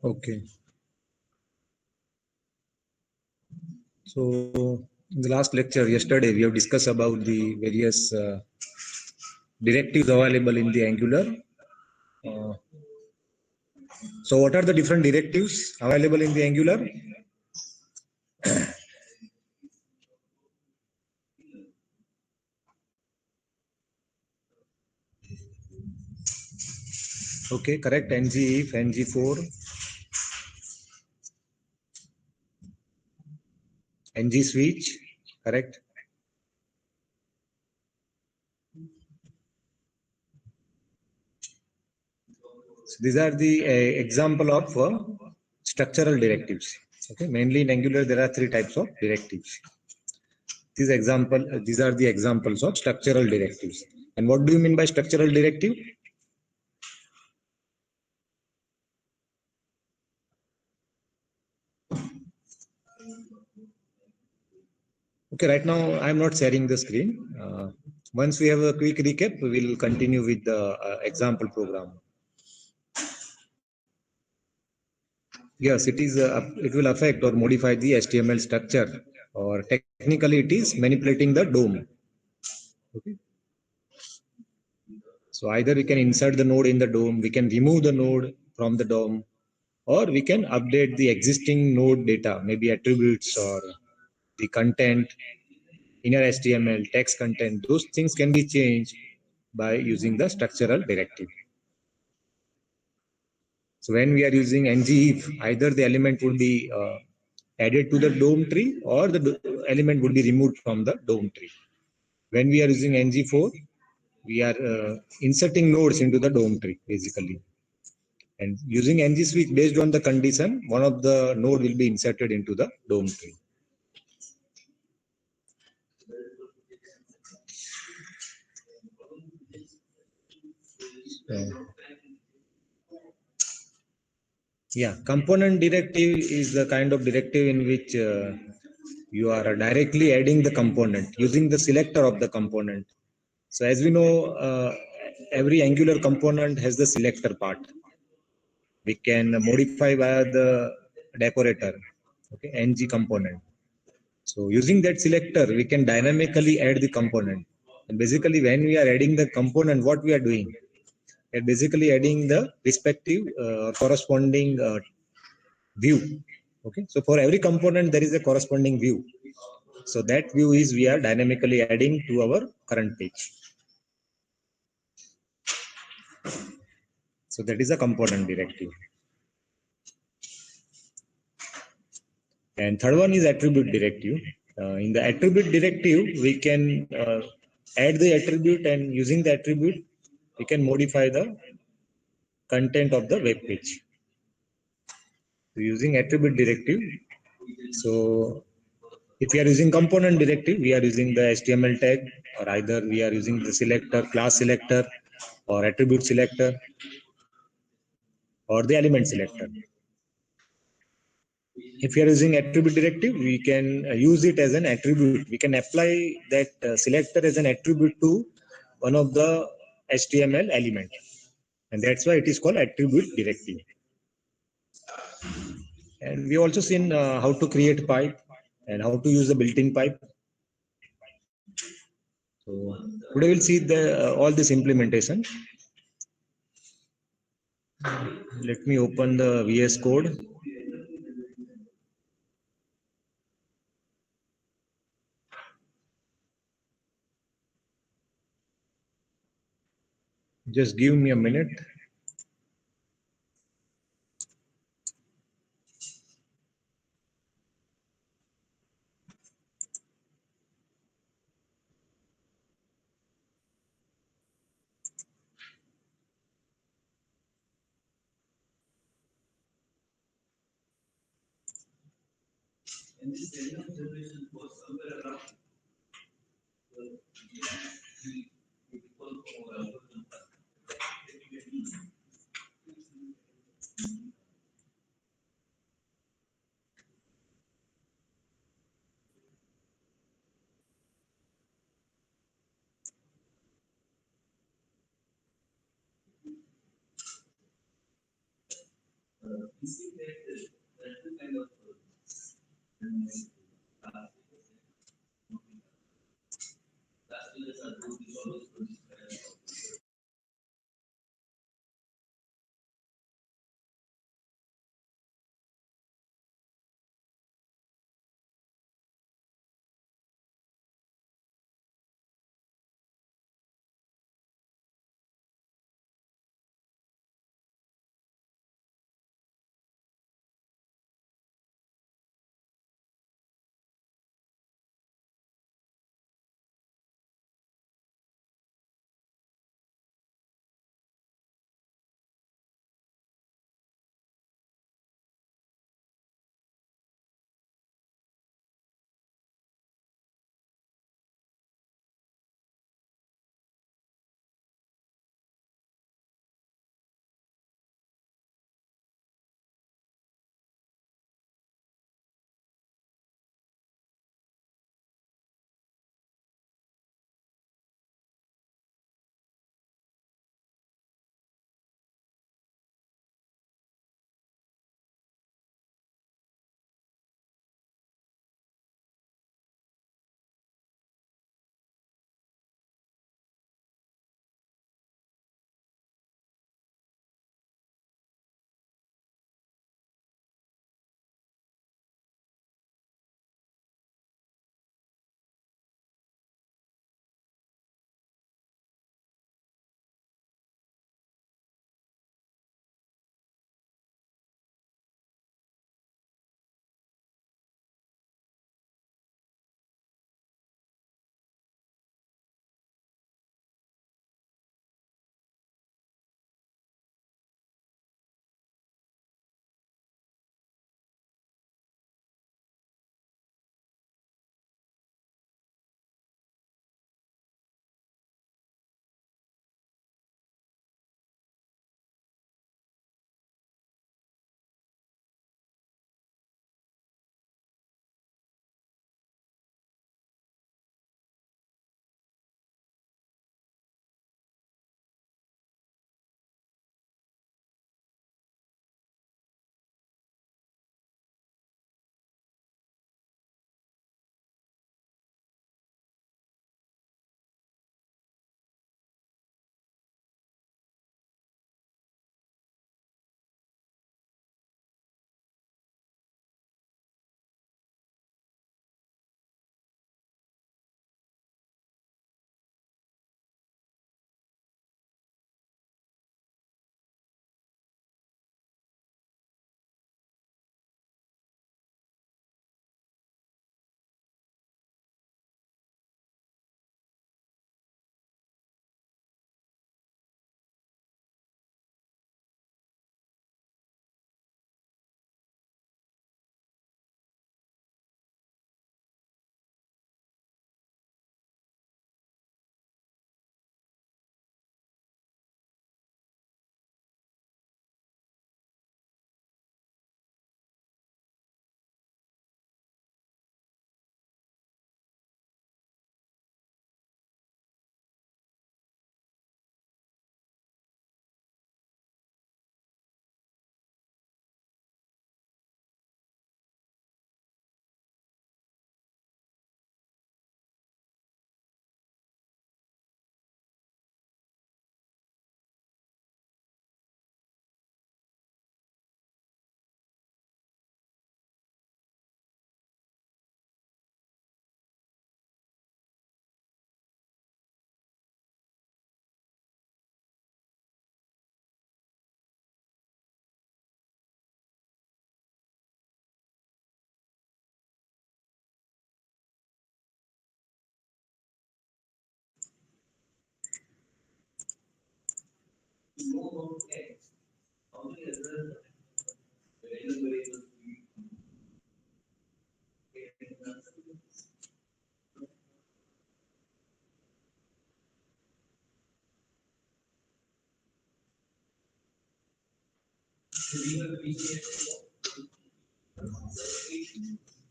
Okay. So in the last lecture yesterday, we have discussed about the various directives available in the Angular. So what are the different directives available in the Angular? Okay, correct. Ng if, ng4, ng switch, correct. So these are the example of structural directives. Okay, mainly in Angular there are three types of directives. These are the examples of structural directives. And what do you mean by structural directive? Okay, right now I'm not sharing the screen. Once we have a quick recap, we will continue with the example program. Yes, it will affect or modify the HTML structure, or technically it is manipulating the DOM. Okay. So either we can insert the node in the DOM, we can remove the node from the DOM, or we can update the existing node data, maybe attributes or the content, inner HTML, text content. Those things can be changed by using the structural directive. So when we are using ngIf, either the element would be added to the DOM tree or the element would be removed from the DOM tree. When we are using ng4, we are inserting nodes into the DOM tree basically. And using ng switch, based on the condition, one of the node will be inserted into the DOM tree. Yeah, component directive is the kind of directive in which you are directly adding the component using the selector of the component. So as we know, every Angular component has the selector part. We can modify via the decorator, okay, ng component. So using that selector, we can dynamically add the component. And basically, when we are adding the component, what we are doing? We are basically adding the respective corresponding view. Okay, so for every component, there is a corresponding view. So that view is we are dynamically adding to our current page. So that is a component directive. And third one is attribute directive. In the attribute directive, we can add the attribute, and using the attribute, we can modify the content of the web page. So using attribute directive, so if we are using component directive, we are using the HTML tag, or either we are using the selector, class selector, or attribute selector, or the element selector. If we are using attribute directive, we can use it as an attribute. We can apply that selector as an attribute to one of the HTML element. And that's why it is called attribute directive. And we also seen how to create pipe and how to use the built-in pipe. So today we'll see all this implementation. Let me open the VS Code. Just give me a minute.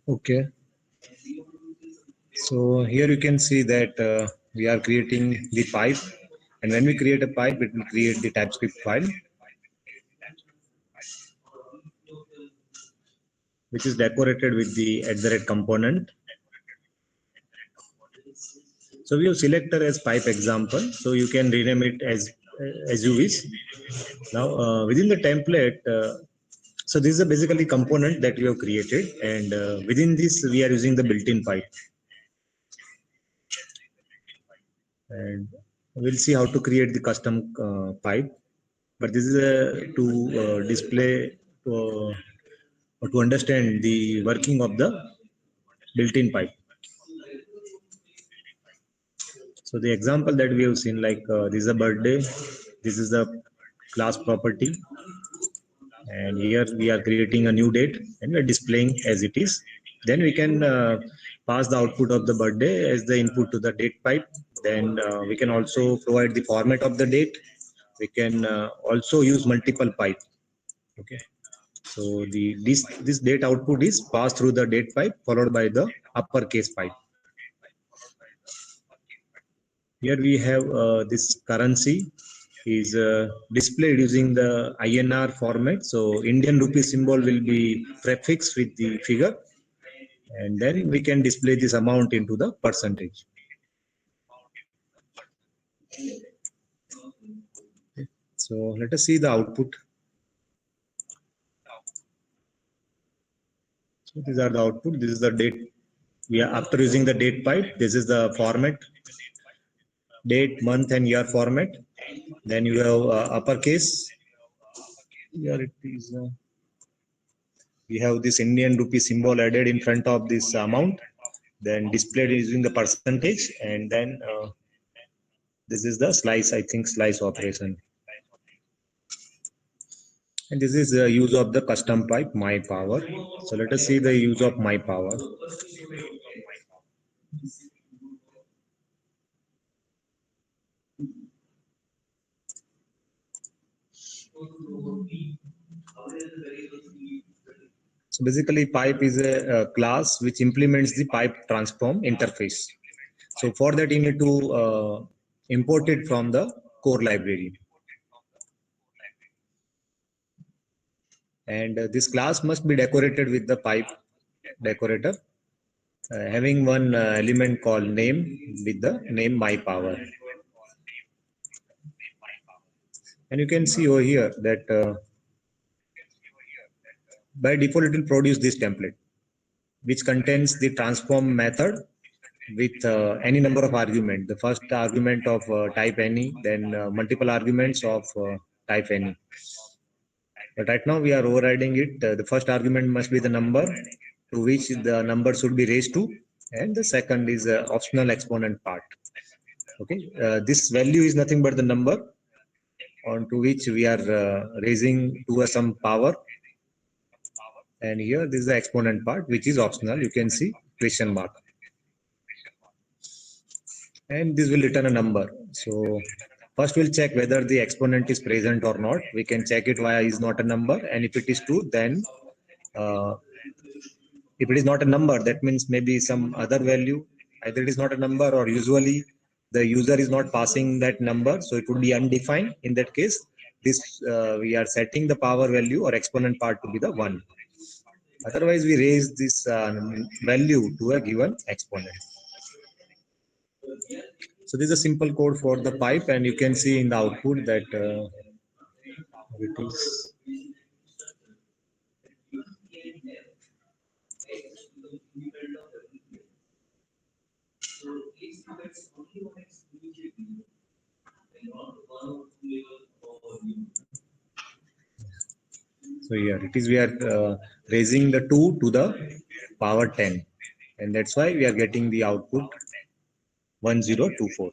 Okay. So here you can see that we are creating the pipe, and when we create a pipe, it will create the TypeScript file, which is decorated with the @ component. So we have selector as pipe example, so you can rename it as you wish. Now within the template, so this is a basically component that we have created, and within this we are using the built-in pipe, and we'll see how to create the custom pipe. But this is to display or to understand the working of the built-in pipe. So the example that we have seen, like this is a birthday, this is the class property, and here we are creating a new date and we are displaying as it is. Then we can pass the output of the birthday as the input to the date pipe. Then we can also provide the format of the date. We can also use multiple pipe. Okay. So this date output is passed through the date pipe followed by the uppercase pipe. Here we have this currency is displayed using the INR format. So Indian rupee symbol will be prefixed with the figure, and then we can display this amount into the percentage. So let us see the output. So these are the output. This is the date. We are after using the date pipe. This is the format: date, month, and year format. Then you have uppercase. Here it is. We have this Indian rupee symbol added in front of this amount, then displayed using the percentage, and then this is the slice, I think slice operation. And this is the use of the custom pipe, MyPower. So let us see the use of MyPower. So basically pipe is a class which implements the pipe transform interface. So for that you need to import it from the core library. And this class must be decorated with the pipe decorator, having one element called name with the name MyPower. And you can see over here that by default it will produce this template, which contains the transform method with any number of arguments. The first argument of type any, then multiple arguments of type any. But right now we are overriding it. The first argument must be the number to which the number should be raised to, and the second is optional exponent part. Okay, this value is nothing but the number onto which we are raising to some power, and here this is the exponent part which is optional. You can see question mark, and this will return a number. So first we'll check whether the exponent is present or not. We can check it via is not a number, and if it is true, then if it is not a number, that means maybe some other value. Either it is not a number, or usually the user is not passing that number, so it would be undefined. In that case, this we are setting the power value or exponent part to be the 1. Otherwise, we raise this value to a given exponent. So this is a simple code for the pipe, and you can see in the output that it is. So here it is, we are raising the 2 to the power 10, and that's why we are getting the output 1024.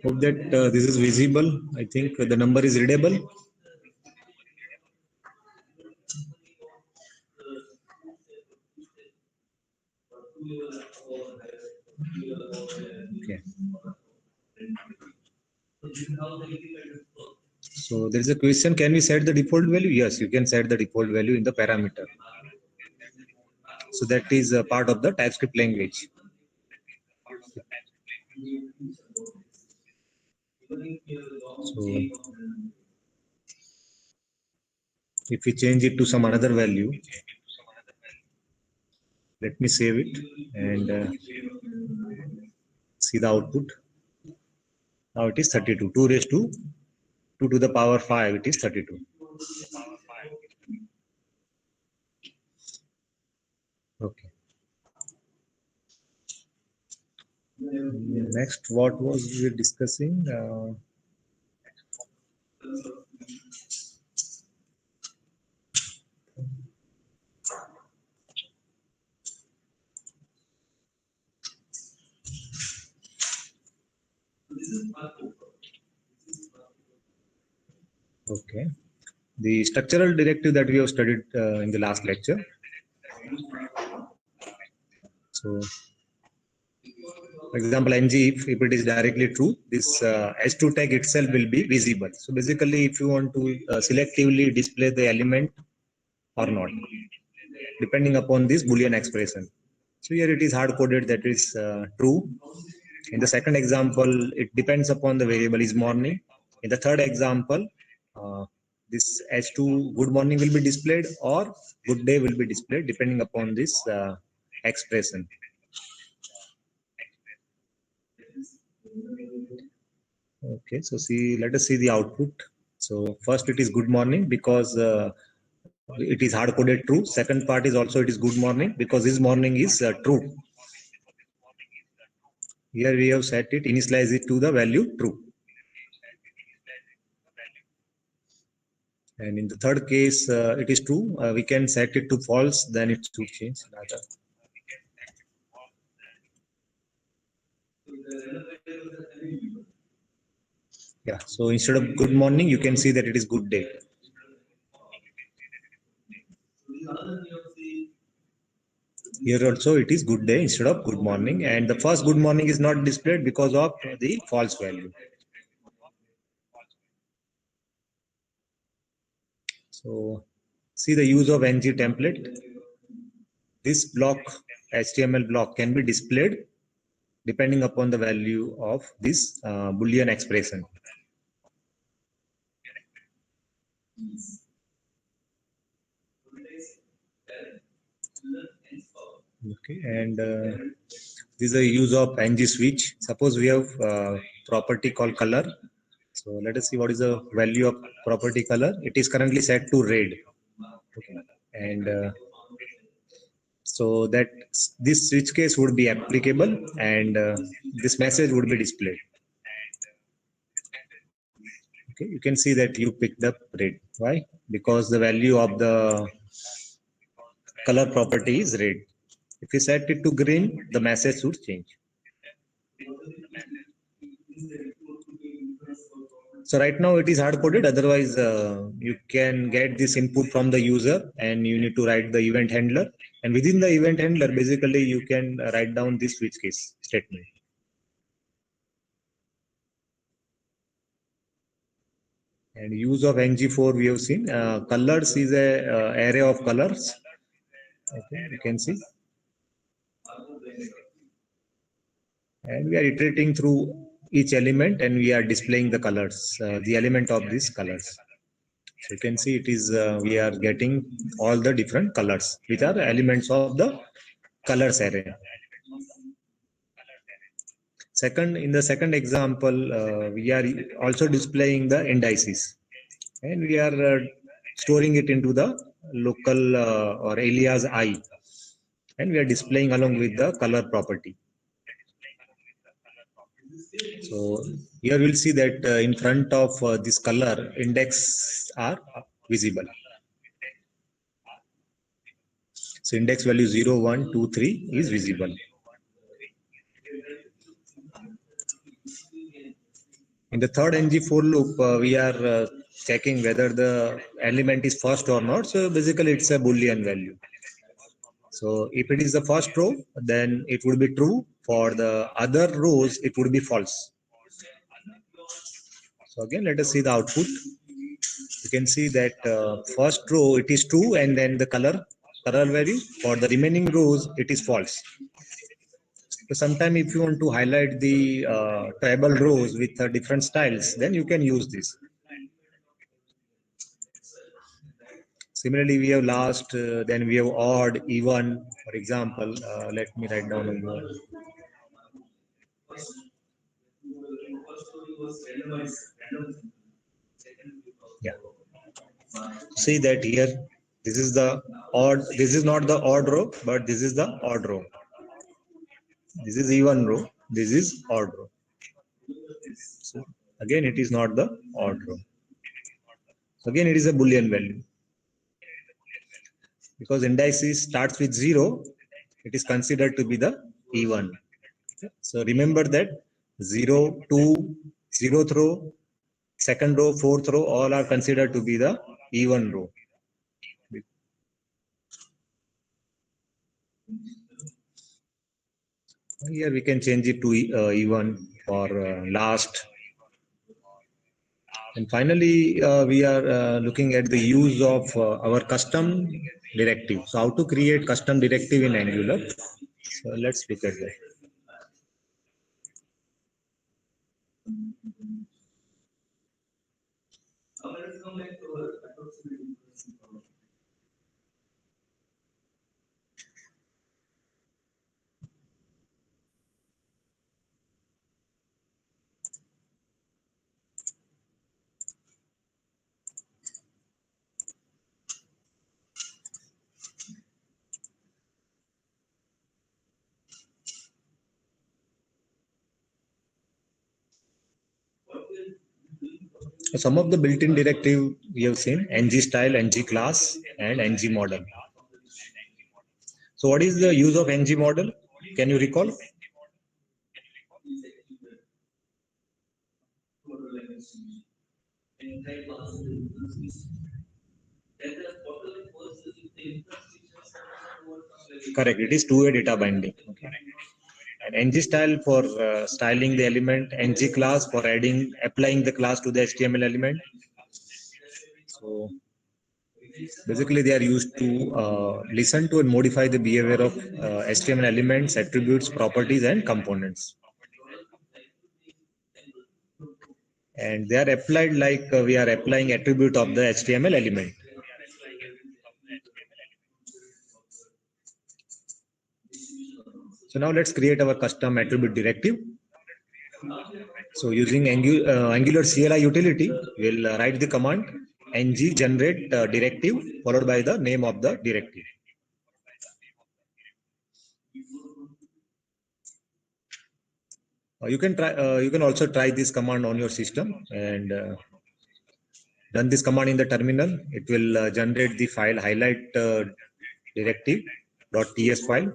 Hope that this is visible. I think the number is readable. Okay. So there is a question, can we set the default value? Yes, you can set the default value in the parameter. So that is a part of the TypeScript language. So if we change it to some another value, let me save it and see the output. Now it is 32. 2 raised to 2 to the power 5, it is 32. Okay. Next, what was we discussing? Okay. The structural directive that we have studied in the last lecture. So, for example, ng, if it is directly true, this h2 tag itself will be visible. So basically, if you want to selectively display the element or not, depending upon this Boolean expression. So here it is hard coded that is true. In the second example, it depends upon the variable is morning. In the third example, this h2 good morning will be displayed or good day will be displayed depending upon this expression. Okay, so let us see the output. So first it is good morning because it is hard coded true. Second part is also it is good morning because this morning is true. Here we have set it, initialize it to the value true. And in the third case, it is true. We can set it to false, then it should change. Yeah, so instead of good morning, you can see that it is good day. Here also it is good day instead of good morning. And the first good morning is not displayed because of the false value. So see the use of ng template. This block, HTML block, can be displayed depending upon the value of this Boolean expression. Okay, and this is the use of ng switch. Suppose we have property called color. So let us see what is the value of property color. It is currently set to red. Okay, and so that this switch case would be applicable and this message would be displayed. Okay, you can see that you picked up red. Why? Because the value of the color property is red. If you set it to green, the message should change. So right now it is hard coded. Otherwise, you can get this input from the user and you need to write the event handler. And within the event handler, basically you can write down this switch case statement. And use of ng4 we have seen. Colors is a array of colors. Okay, you can see. And we are iterating through each element and we are displaying the colors, the element of these colors. So you can see it is, we are getting all the different colors, which are elements of the colors array. Second, in the second example, we are also displaying the indices and we are storing it into the local or alias I, and we are displaying along with the color property. So here we'll see that in front of this color index are visible. So index value 0, 1, 2, 3 is visible. In the third ng for loop, we are checking whether the element is first or not. So basically it's a Boolean value. So if it is the first row, then it would be true. For the other rows, it would be false. So again, let us see the output. You can see that first row it is true, and then the color value. For the remaining rows, it is false. So sometime if you want to highlight the table rows with different styles, then you can use this. Similarly, we have last, then we have odd, even. For example, let me write down a more. Yeah. See that here, this is the odd, this is not the odd row, but this is the odd row. This is even row, this is odd row. So again, it is not the odd row. So again, it is a Boolean value. Because indices starts with 0, it is considered to be the even. So remember that 0, 2, 0th row, second row, fourth row, all are considered to be the even row. Here we can change it to even for last. And finally, we are looking at the use of our custom directive. So how to create custom directive in Angular. So let's look at that. Some of the built-in directive we have seen: ng style, ng class, and ng model. So what is the use of ng model? Can you recall? Correct. It is two-way data binding. Okay. And ng style for styling the element, ng class for applying the class to the HTML element. So basically, they are used to listen to and modify the behavior of HTML elements, attributes, properties, and components. And they are applied like we are applying attribute of the HTML element. So now let's create our custom attribute directive. So using Angular CLI utility, we'll write the command ng generate directive followed by the name of the directive. You can try. You can also try this command on your system and run this command in the terminal. It will generate the file highlight directive.ts file.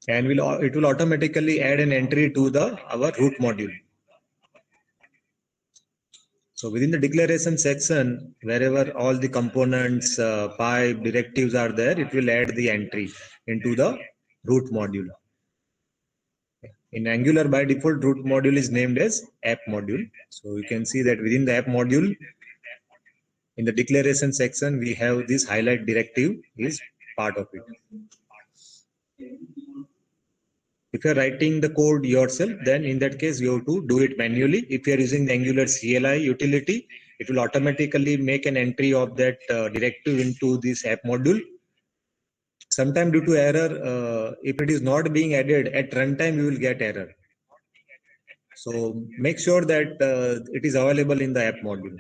And it will automatically add an entry to our root module. So within the declaration section, wherever all the components, pipe, directives are there, it will add the entry into the root module. In Angular, by default, root module is named as app module. So you can see that within the app module, in the declaration section, we have this highlight directive is part of it. If you're writing the code yourself, then in that case, you have to do it manually. If you're using the Angular CLI utility, it will automatically make an entry of that directive into this app module. Sometime due to error, if it is not being added at runtime, you will get error. So make sure that it is available in the app module.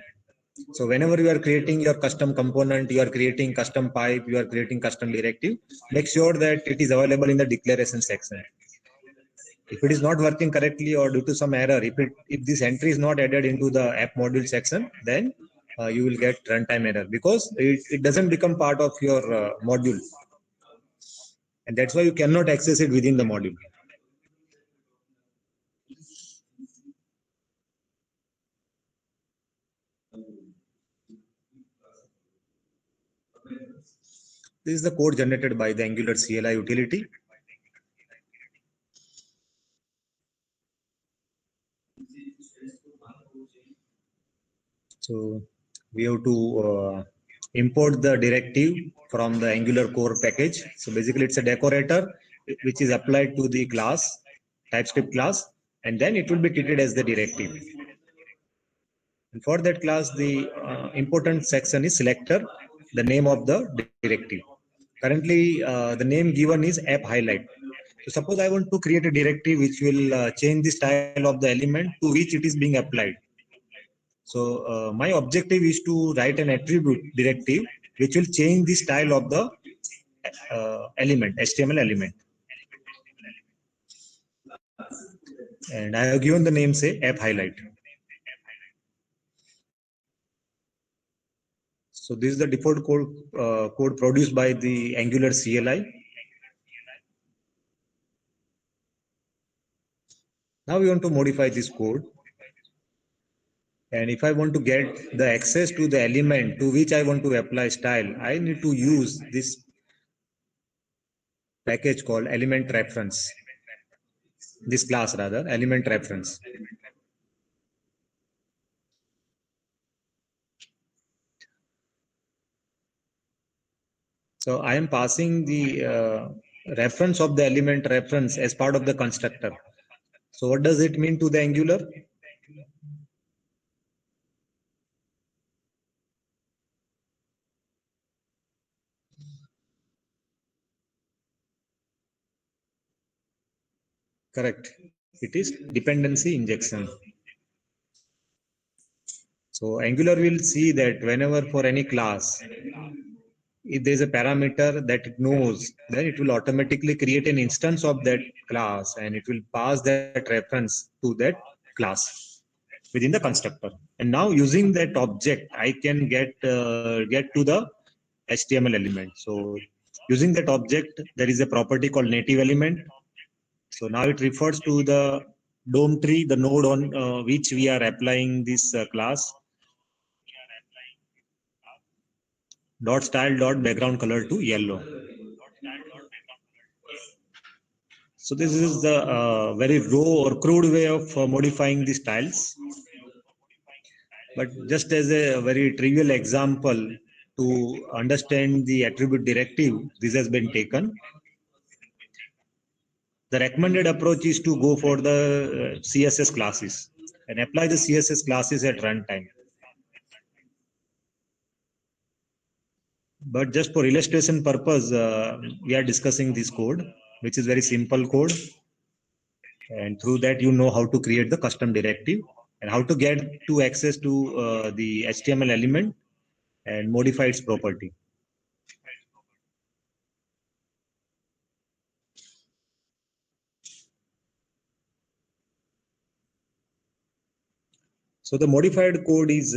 So whenever you are creating your custom component, you are creating custom pipe, you are creating custom directive, make sure that it is available in the declaration section. If it is not working correctly or due to some error, if this entry is not added into the app module section, then you will get runtime error because it doesn't become part of your module, and that's why you cannot access it within the module. This is the code generated by the Angular CLI utility. So we have to import the directive from the Angular core package. So basically it's a decorator which is applied to the class, TypeScript class, and then it will be treated as the directive. And for that class, the important section is selector, the name of the directive. Currently, the name given is app highlight. So suppose I want to create a directive which will change the style of the element to which it is being applied. So my objective is to write an attribute directive which will change the style of the element, HTML element. And I have given the name, say, app highlight. So this is the default code produced by the Angular CLI. Now we want to modify this code. And if I want to get the access to the element to which I want to apply style, I need to use this package called element reference. This class rather, element reference. So I am passing the reference of the element reference as part of the constructor. So what does it mean to the Angular? Correct. It is dependency injection. So Angular will see that whenever for any class, if there is a parameter that it knows, then it will automatically create an instance of that class and it will pass that reference to that class within the constructor. And now using that object, I can get to the HTML element. So using that object, there is a property called native element. So now it refers to the DOM tree, the node on which we are applying this class. Dot style dot background color to yellow. So this is the very raw or crude way of modifying the styles. But just as a very trivial example to understand the attribute directive, this has been taken. The recommended approach is to go for the CSS classes and apply the CSS classes at runtime. But just for illustration purpose, we are discussing this code, which is very simple code. And through that, you know how to create the custom directive and how to get to access to the HTML element and modify its property. So the modified code is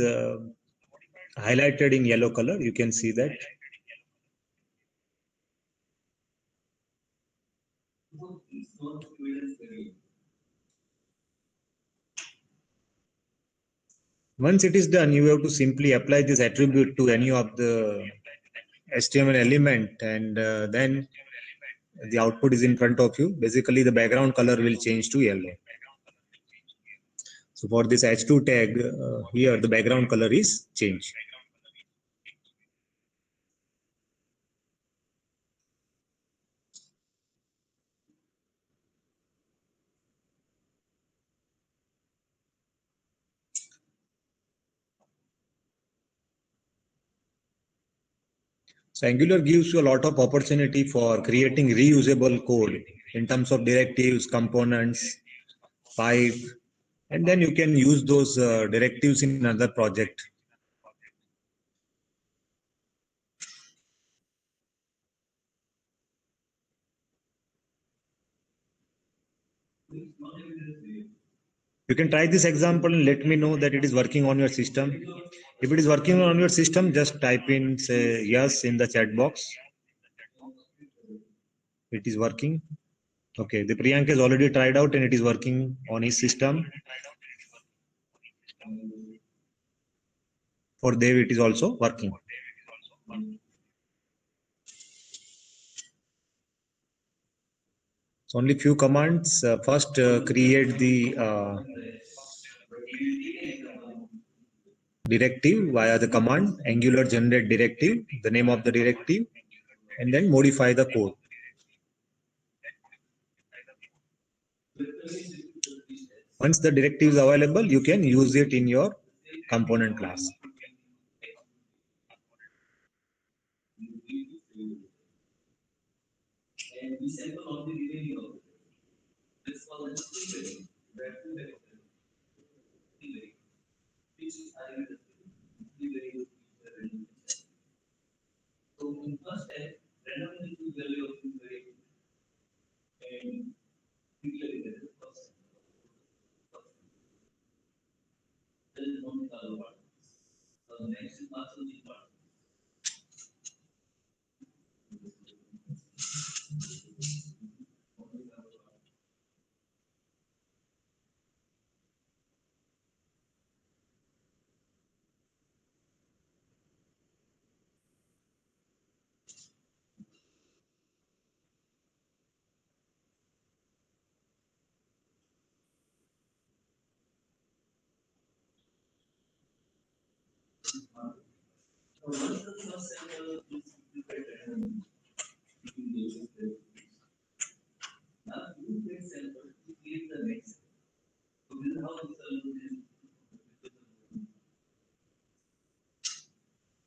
highlighted in yellow color. You can see that. Once it is done, you have to simply apply this attribute to any of the HTML element, and then the output is in front of you. Basically, the background color will change to yellow. So for this H2 tag here, the background color is changed. So Angular gives you a lot of opportunity for creating reusable code in terms of directives, components, pipe, and then you can use those directives in another project. You You can try this example and let me know that it is working on your system. If it is working on your system, just type in say yes in the chat box. It is working. Okay, the Priyank has already tried out and it is working on his system. For Dev, it is also working. So only few commands. First, create the directive via the command Angular generate directive, the name of the directive, and then modify the code. Once the directive is available, you can use it in your component class.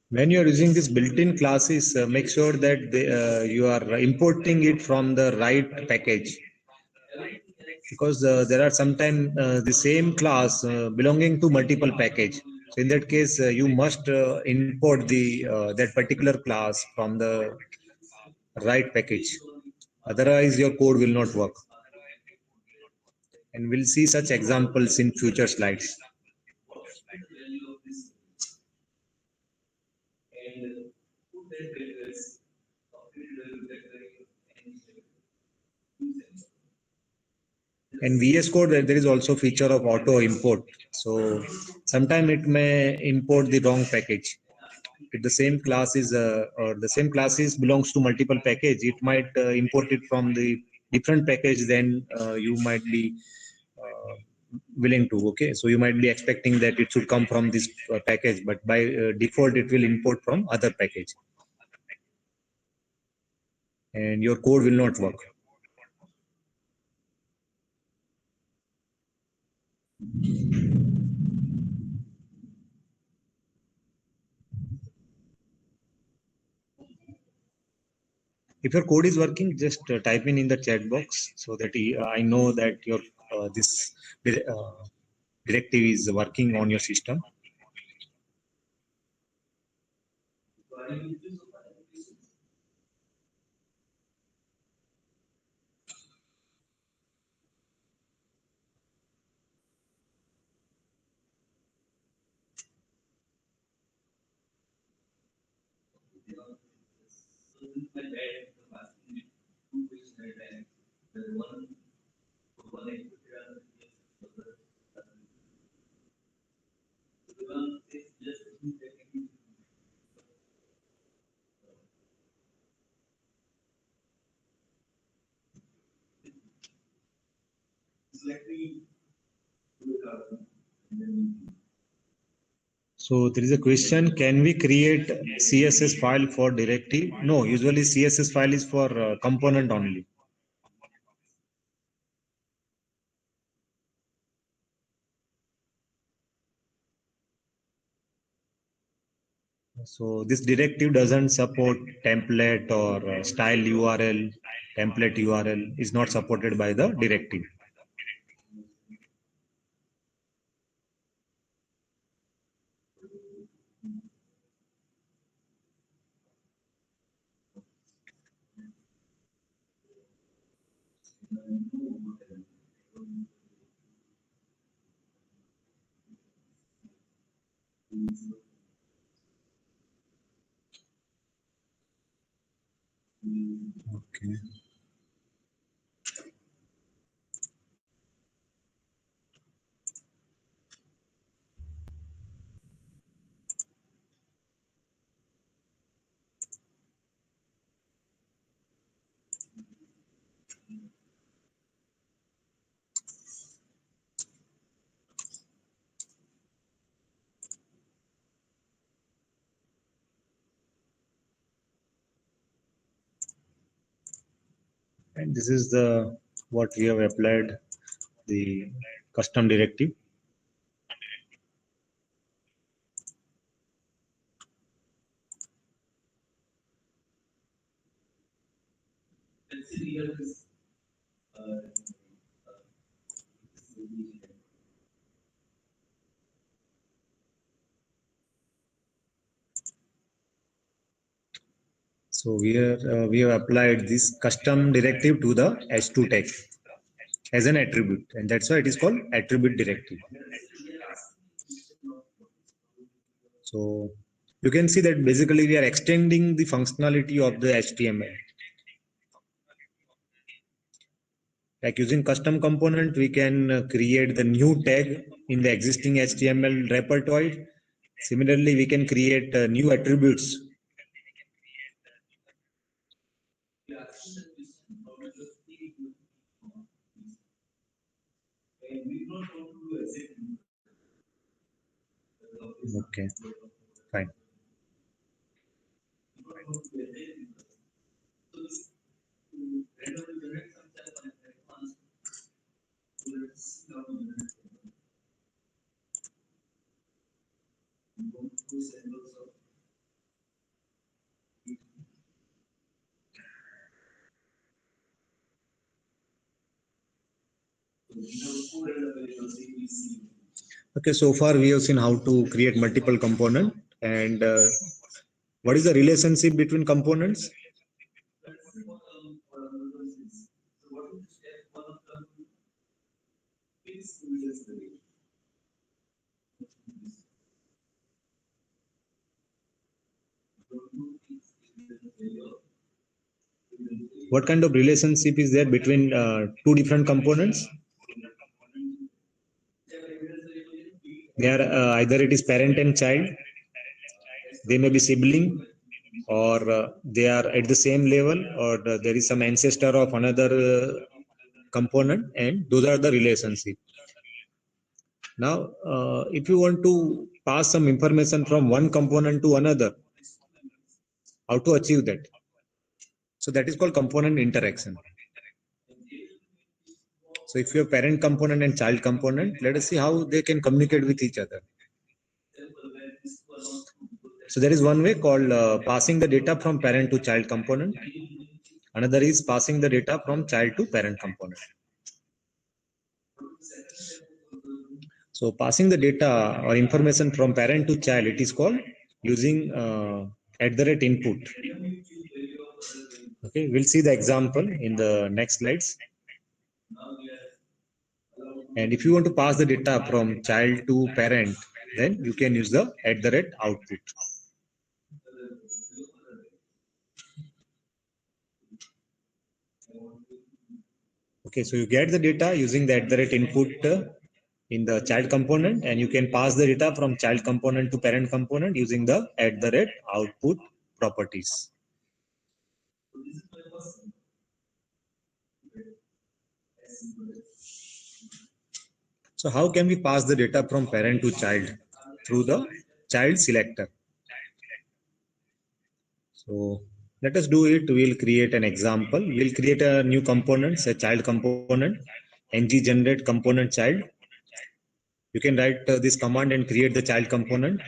When you are using this built-in classes, make sure that you are importing it from the right package, because there are sometimes the same class belonging to multiple package. So in that case, you must import the that particular class from the right package. Otherwise, your code will not work. And we'll see such examples in future slides. And VS Code, there is also feature of auto import. So sometime it may import the wrong package. If the same class is or the same classes belongs to multiple package, it might import it from the different package than you might be willing to. Okay, so you might be expecting that it should come from this package, but by default it will import from other package, and your code will not work. If your code is working, just type in the chat box so that I know that your this directive is working on your system. So there is a question: can we create CSS file for directive? No, usually CSS file is for component only. So this directive doesn't support template or style URL. Template URL is not supported by the directive. Okay. And this is the what we have applied the custom directive. So we have applied this custom directive to the H2 tag as an attribute, and that's why it is called attribute directive. So you can see that basically we are extending the functionality of the HTML. Like using custom component, we can create the new tag in the existing HTML repertoire. Similarly, we can create new attributes. Okay, fine. Okay, so far we have seen how to create multiple component and what is the relationship between components? What kind of relationship is there between two different components? They are either it is parent and child, they may be sibling, or they are at the same level, or there is some ancestor of another component, and those are the relationship. Now, if you want to pass some information from one component to another, how to achieve that? So that is called component interaction. So if you have parent component and child component, let us see how they can communicate with each other. So there is one way called passing the data from parent to child component. Another is passing the data from child to parent component. So passing the data or information from parent to child, it is called using @input. Okay, we'll see the example in the next slides. And if you want to pass the data from child to parent, then you can use the @output. Okay, so you get the data using the @input in the child component, and you can pass the data from child component to parent component using the @output properties. So how can we pass the data from parent to child? Through the child selector. So let us do it. We'll create an example. We'll create a new component, a child component, ng generate component child. You can write this command and create the child component.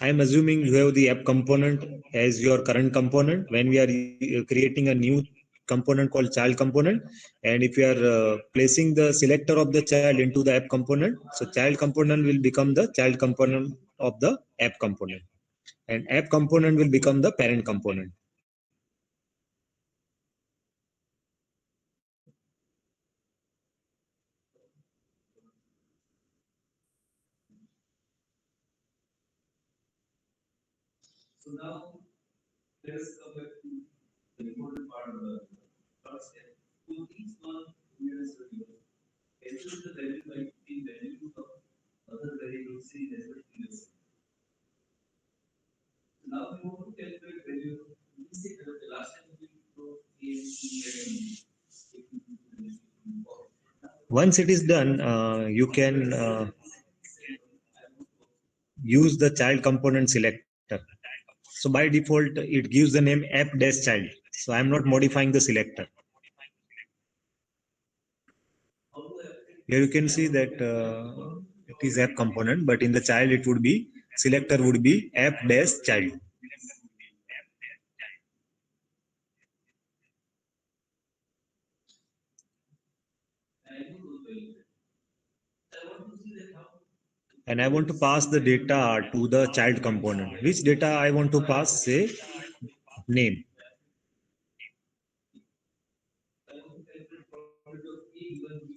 I am assuming you have the app component as your current component when we are creating a new component called child component. And if you are placing the selector of the child into the app component, so child component will become the child component of the app component, and app component will become the parent component. So now let us come back to the important part of the first step. So each one we are studying ensures the value by putting values of other variables in as well as now we want to calculate value. We say that the last time we wrote Once it is done, you can use the child component selector. So by default, it gives the name app-child. So I'm not modifying the selector. Here you can see that it is app component, but in the child it would be selector would be app-child. And I want to pass the data to the child component. Which data I want to pass? Say name.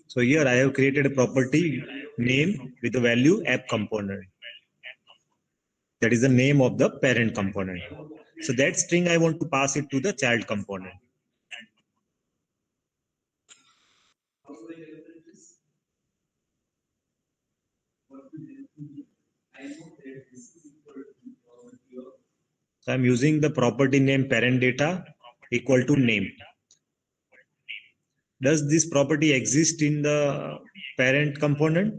So here I have created a property name with the value app component. That is the name of the parent component. So that string I want to pass it to the child component. So I'm using the property name parent data equal to name. Does this property exist in the parent component?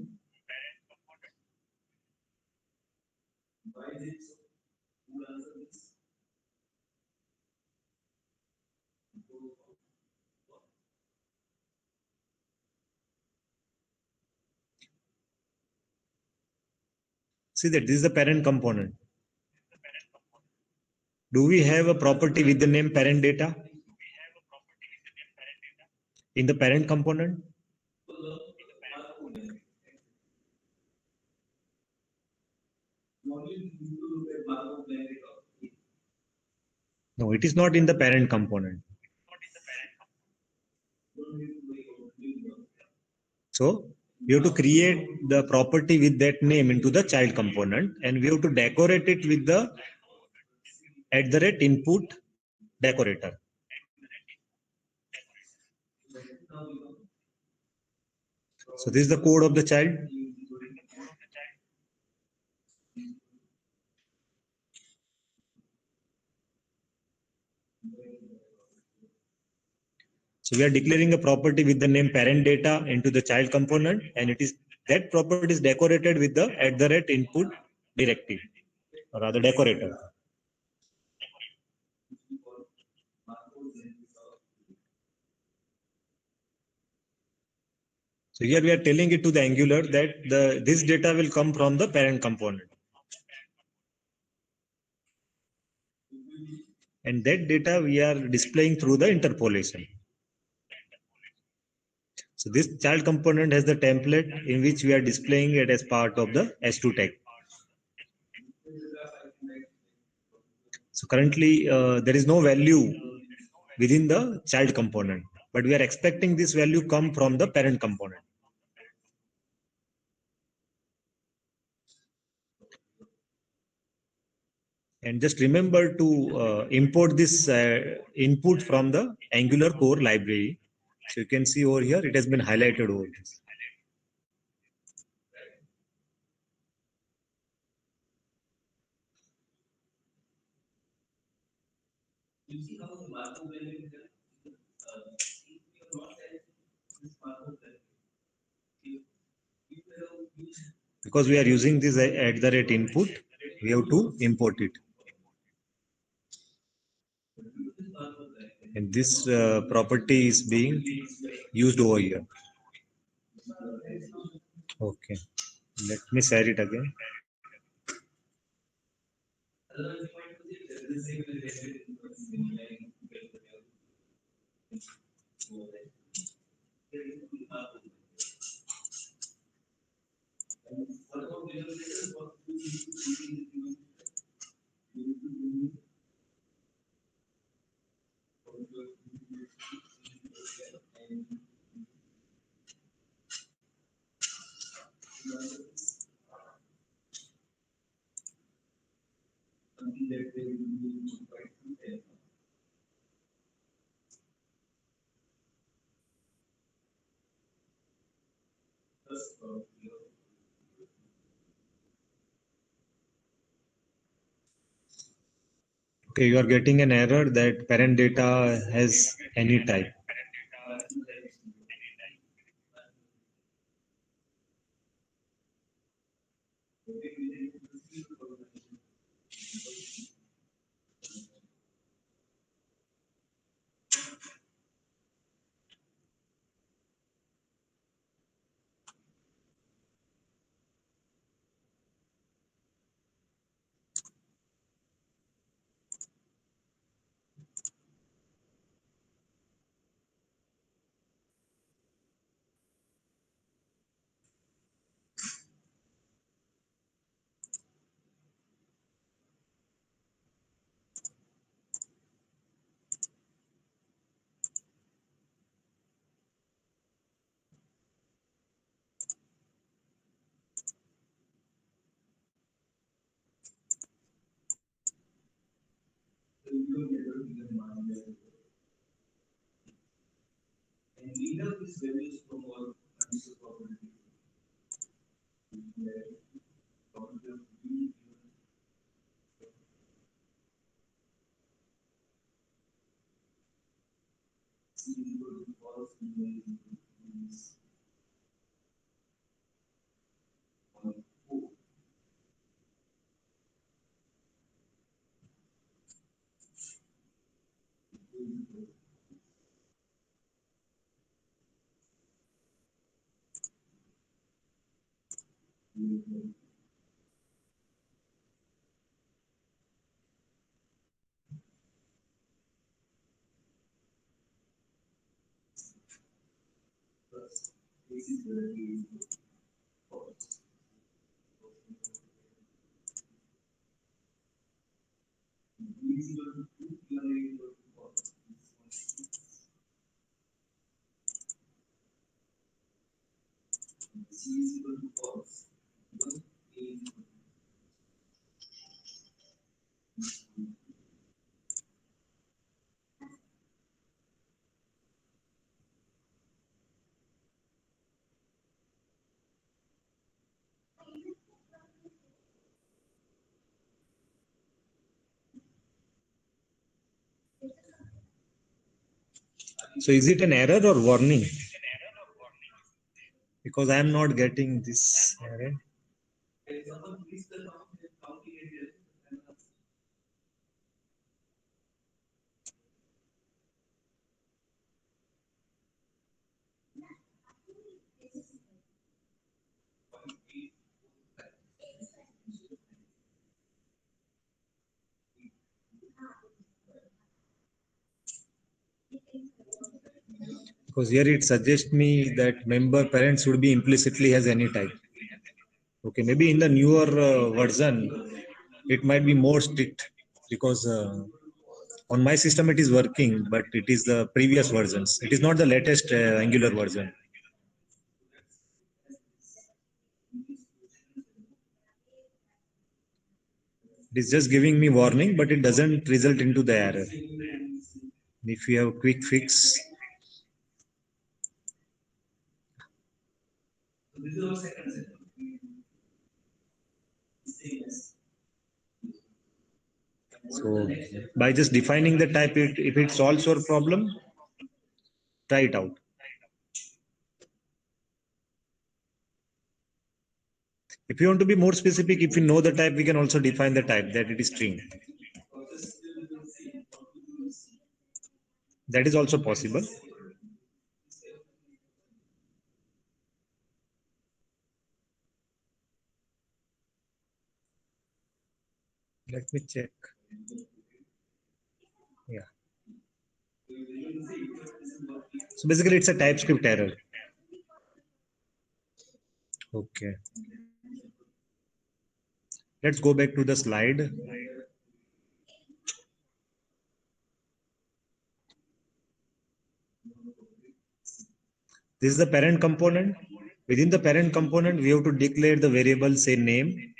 See that this is the parent component. Do we have a property with the name parent data in the parent component? No, it is not in the parent component. So we have to create the property with that name into the child component, and we have to decorate it with the @input decorator. So this is the code of the child. So we are declaring a property with the name parent data into the child component, and it is that property is decorated with the @input directive, or rather decorator. So here we are telling it to the Angular that this data will come from the parent component. And that data we are displaying through the interpolation. So this child component has the template in which we are displaying it as part of the S2 tag. So currently there is no value within the child component, but we are expecting this value come from the parent component. And just remember to import this input from the Angular core library. So you can see over here, it has been highlighted over this. Because we are using this @input, we have to import it. And this property is being used over here. Okay, let me share it again. Something that they will do quite good. First, Okay, you are getting an error that parent data has any type. and we have these values from our answer probability. Probability of B C equal to false is 0.4. Plus, this is where we false. B is equal to 2, Q and A equal to false. C is equal to false. Because A is equal to So is it an error or warning? Because I am not getting this error. for example, this the counting area and Because here it suggests me that member parents would be implicitly has any type. Okay, maybe in the newer version, it might be more strict because on my system it is working, but it is the previous versions. It is not the latest Angular version. It is just giving me warning, but it doesn't result into the error. If you have quick fix, so this is our second set. Same as so by just defining the type, if it solves your problem, try it out. If you want to be more specific, if you know the type, we can also define the type that it is string. That is also possible. Let me check. Yeah. So basically, it's a TypeScript error. Okay. Let's go back to the slide. This is the parent component. Within the parent component, we have to declare the variable, say name.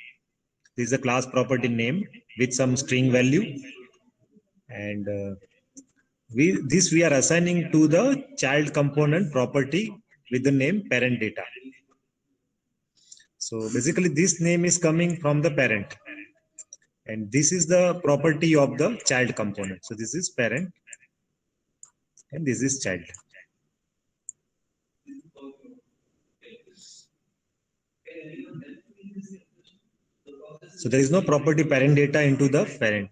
This is the class property name with some string value. And we are assigning to the child component property with the name parent data. So basically this name is coming from the parent. And this is the property of the child component. So this is parent and this is child. So there is no property parent data into the parent.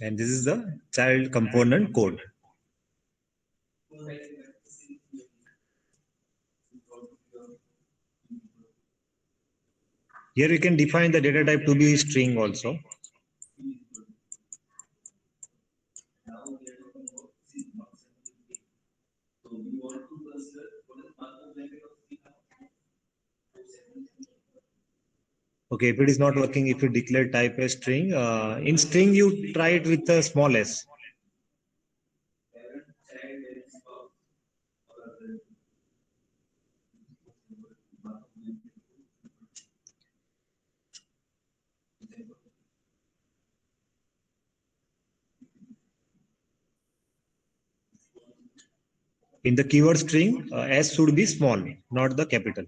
And this is the child component code. Here we can define the data type to be string also. Okay, if it is not working, if you declare type as string, in string you try it with a small s. In the keyword string, s should be small, not the capital.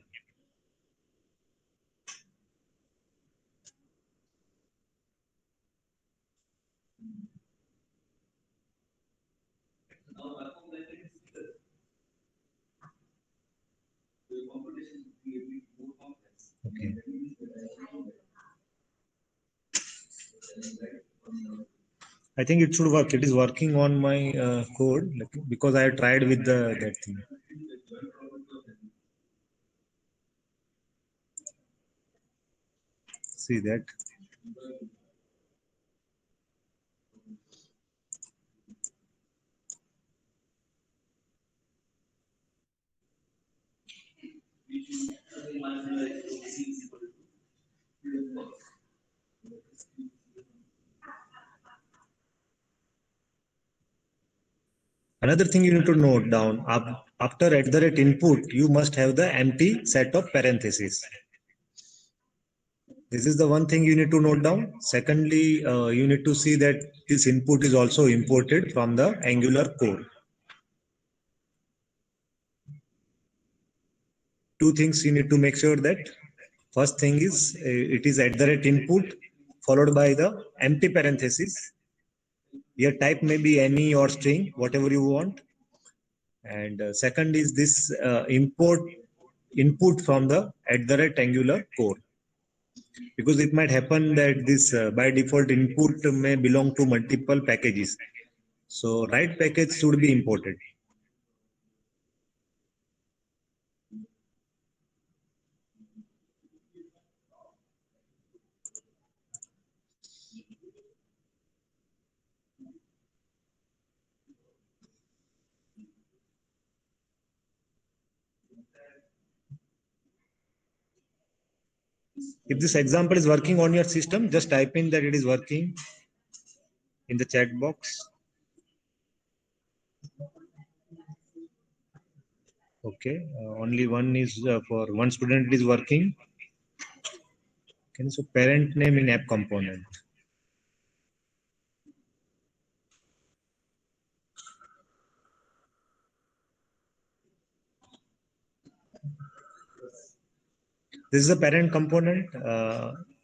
Okay. I think it should work. It is working on my code because I tried with that thing. See that. Another thing you need to note down, after @input, you must have the empty set of parentheses. This is the one thing you need to note down. Secondly, you need to see that this input is also imported from the Angular core. Two things you need to make sure that. First thing is it is @input followed by the empty parenthesis. Your type may be any or string, whatever you want. And second is this input from the @Angular core. Because it might happen that this by default input may belong to multiple packages. So right package should be imported. If this example is working on your system, just type in that it is working in the chat box. Okay, only one is for one student is working. Okay, so parent name in app component. This is the parent component,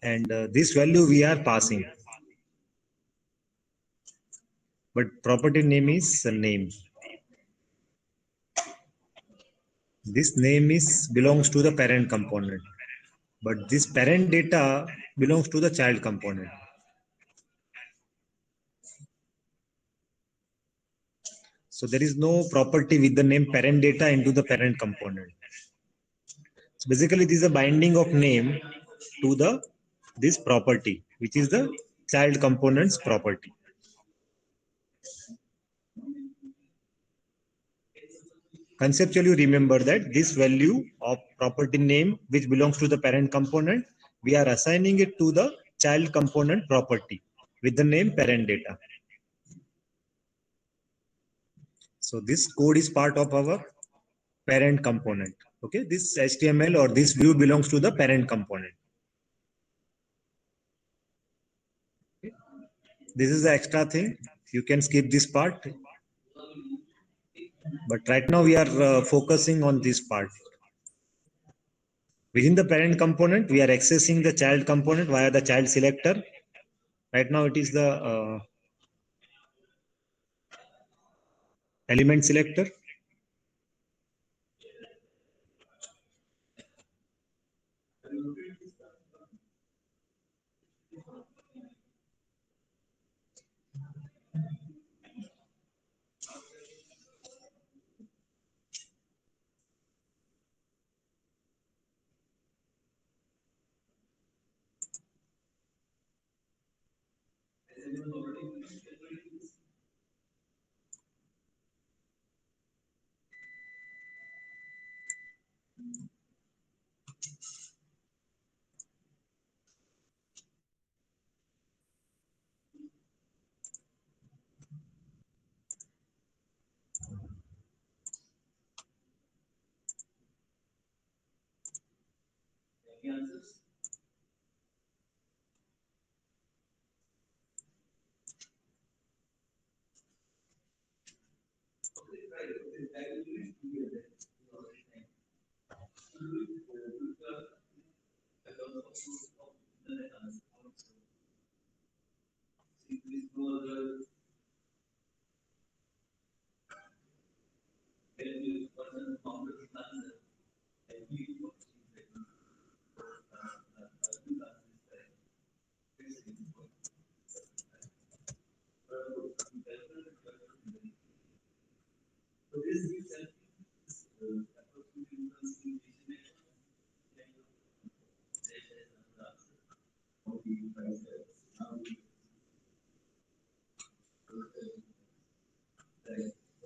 and this value we are passing. But property name is name. This name is belongs to the parent component, but this parent data belongs to the child component. So there is no property with the name parent data into the parent component. So basically, this is a binding of name to the this property, which is the child component's property. conceptually remember that this value of property name, which belongs to the parent component, we are assigning it to the child component property with the name parent data. So this code is part of our parent component. Okay, this HTML or this view belongs to the parent component. This is the extra thing. You can skip this part. But right now we are focusing on this part. Within the parent component, we are accessing the child component via the child selector. Right now it is the element selector. Any answers? Okay, right. Okay, I will do it together.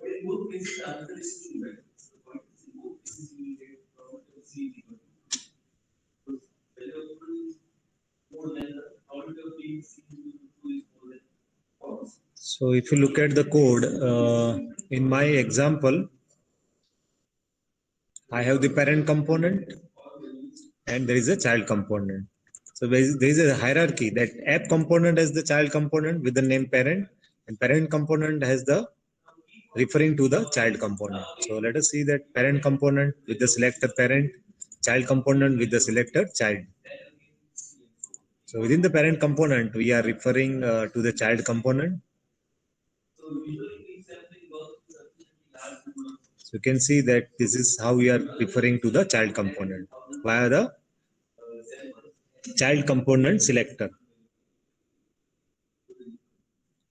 In both cases, the answer is true, right? So, the point is, in both cases, you will get from C equal to. So, value of true is more than the quality of being C equal to true is more than false. So if you look at the code, in my example, I have the parent component and there is a child component. So there is a hierarchy that app component has the child component with the name parent, and parent component has the referring to the child component. So let us see that parent component with the selector parent, child component with the selector child. So within the parent component, we are referring to the child component. So, usually we simply work with sufficiently large number of So you can see that this is how we are referring to the child component via the samples. child component selector.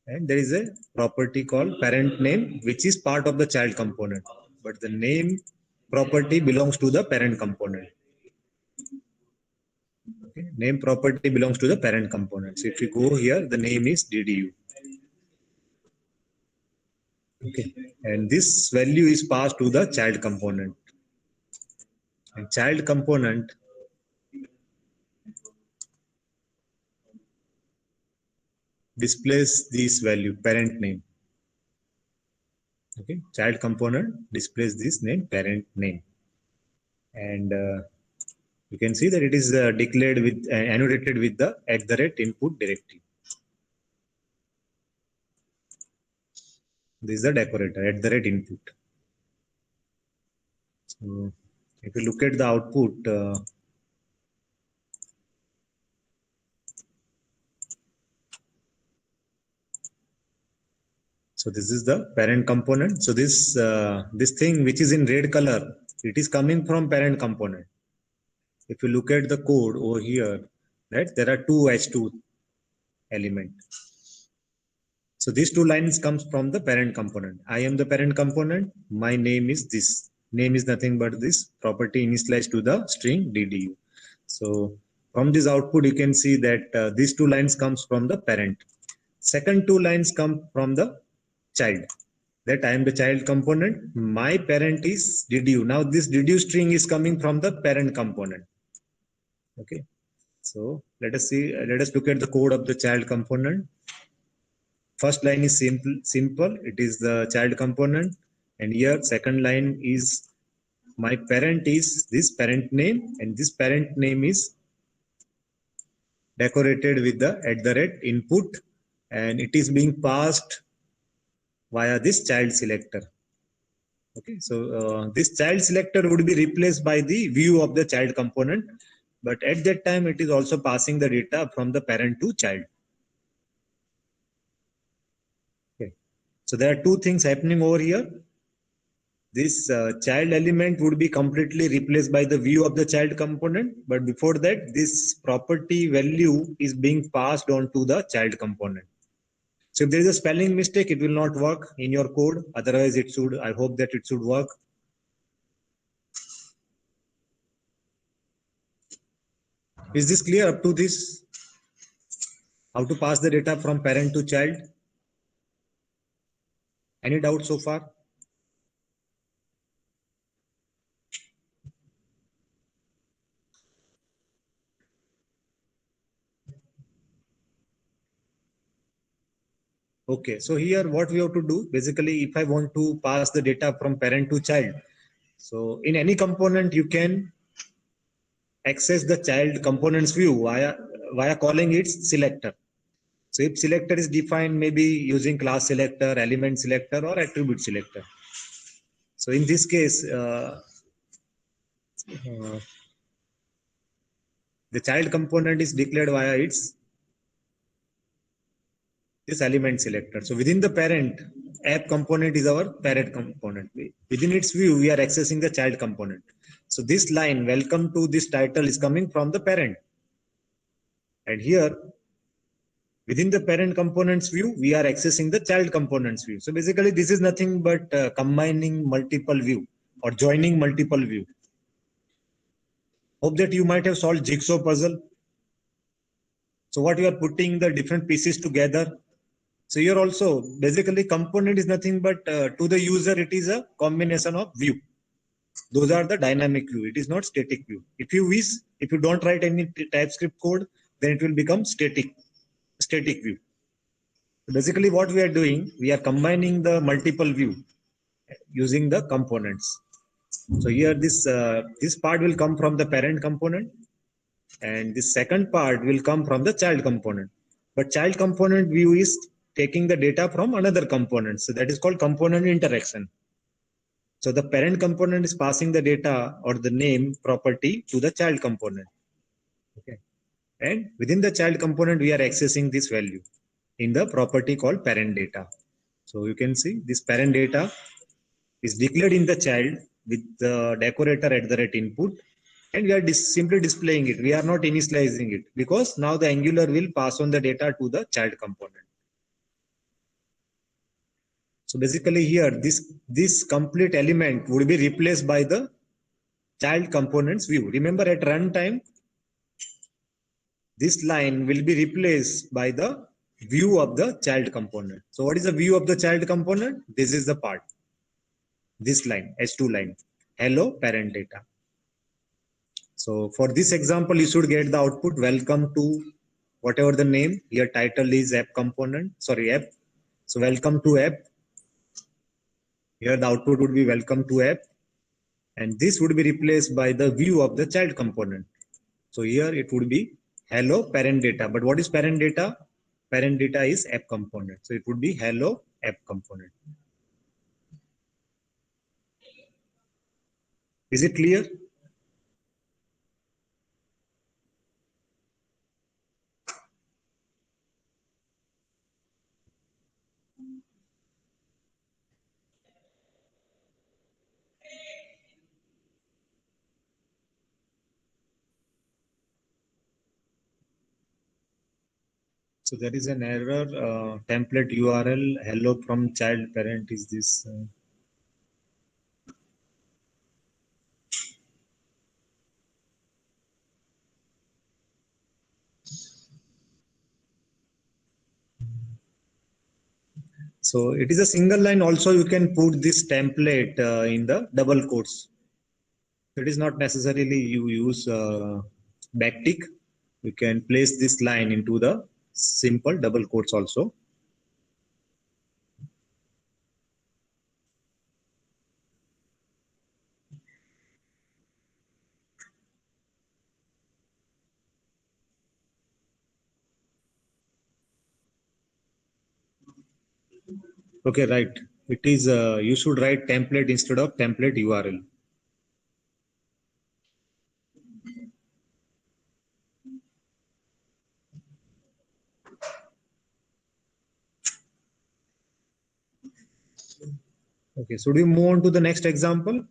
And there is a property called parent name, which is part of the child component. But the name property belongs to the parent component. Okay. Name property belongs to the parent component. So if you go here, the name is DDU. Okay. And this value is passed to the child component. And child component displays this value, parent name. Okay. Child component displays this name, parent name. And you can see that it is declared with annotated with the @input directory. This is the decorator @input. So if you look at the output, so this is the parent component. So this thing which is in red color, it is coming from parent component. If you look at the code over here, right, there are two H2 element. So these two lines comes from the parent component. I am the parent component. My name is this. Name is nothing but this property initialized to the string DDU. So from this output, you can see that these two lines comes from the parent. Second two lines come from the child. that I am the child component. My parent is dedu. Now this dedu string is coming from the parent component. Okay. So let us see. Let us look at the code of the child component. First line is simple. It is the child component, and here second line is my parent is this parent name, and this parent name is decorated with the @ input, and it is being passed via this child selector. Okay, so this child selector would be replaced by the view of the child component, but at that time it is also passing the data from the parent to child. Okay, so there are two things happening over here. This child element would be completely replaced by the view of the child component, but before that, this property value is being passed on to the child component. So if there is a spelling mistake, it will not work in your code. Otherwise, it should. I hope that it should work. Is this clear up to this? How to pass the data from parent to child? Any doubt so far? Okay, so here what we have to do, basically, if I want to pass the data from parent to child, so in any component, you can access the child components view via calling its selector. So if selector is defined, maybe using class selector, element selector, or attribute selector. So in this case, the child component is declared via its this element selector. So within the parent, app component is our parent component. Within its view, we are accessing the child component. So this line, welcome to this title, is coming from the parent. And here, within the parent components view, we are accessing the child components view. So basically, this is nothing but combining multiple view or joining multiple view. Hope that you might have solved jigsaw puzzle. So what you are putting the different pieces together. So here also, basically component is nothing but to the user, it is a combination of view. Those are the dynamic view. It is not static view. If you wish, if you don't write any TypeScript code, then it will become static view. Basically what we are doing, we are combining the multiple view using the components. So here this part will come from the parent component, and the second part will come from the child component. But child component view is taking the data from another component. So that is called component interaction. So the parent component is passing the data or the name property to the child component. Okay. And within the child component, we are accessing this value in the property called parent data. So you can see this parent data is declared in the child with the decorator @ input, and we are simply displaying it. We are not initializing it because now the Angular will pass on the data to the child component. So basically here, this complete element would be replaced by the child components view. Remember at runtime, this line will be replaced by the view of the child component. So what is the view of the child component? This is the part. This line, H2 line, hello parent data. So for this example, you should get the output welcome to whatever the name. Here title is app component, sorry app. So welcome to app. Here the output would be welcome to app, and this would be replaced by the view of the child component. So here it would be hello parent data. But what is parent data? Parent data is app component. So it would be hello app component. Is it clear? So there is an error. Template URL hello from child parent is this. So it is a single line. Also, you can put this template in the double quotes. It is not necessarily you use backtick. You can place this line into the simple double quotes also. Okay, right. It is you should write template instead of template URL. Okay, should we move on to the next example?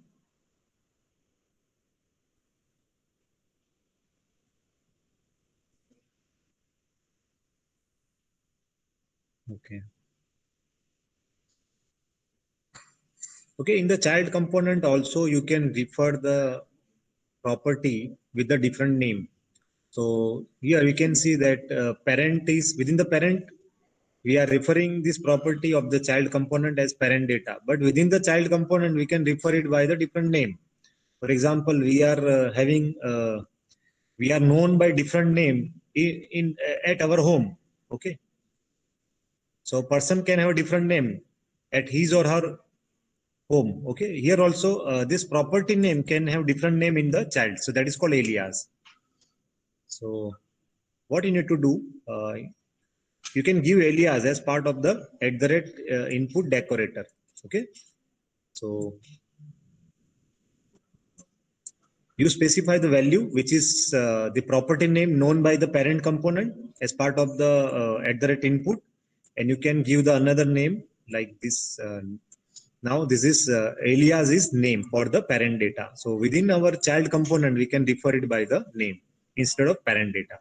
Okay. Okay, in the child component also you can refer the property with a different name. So here we can see that parent is within the parent. We are referring this property of the child component as parent data, but within the child component we can refer it by the different name. For example, we are known by different name in at our home. Okay, so person can have a different name at his or her home. Okay, here also this property name can have different name in the child, so that is called alias. So what you need to do, you can give alias as part of the input decorator. Okay, so you specify the value which is the property name known by the parent component as part of the input, and you can give the another name like this. Now this is alias is name for the parent data. So within our child component we can refer it by the name instead of parent data.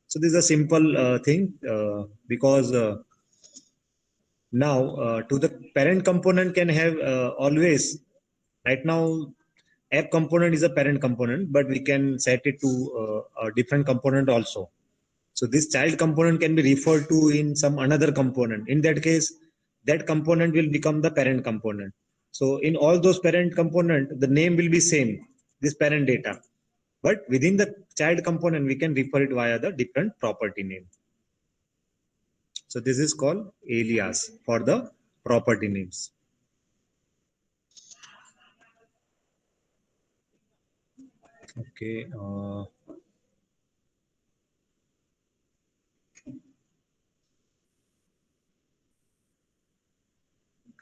So this is a simple thing because now to the parent component can have always right now app component is a parent component, but we can set it to a different component also. So this child component can be referred to in some another component. In that case, that component will become the parent component. So in all those parent component, the name will be same, this parent data. But within the child component, we can refer it via the different property name. So this is called alias for the property names. Okay.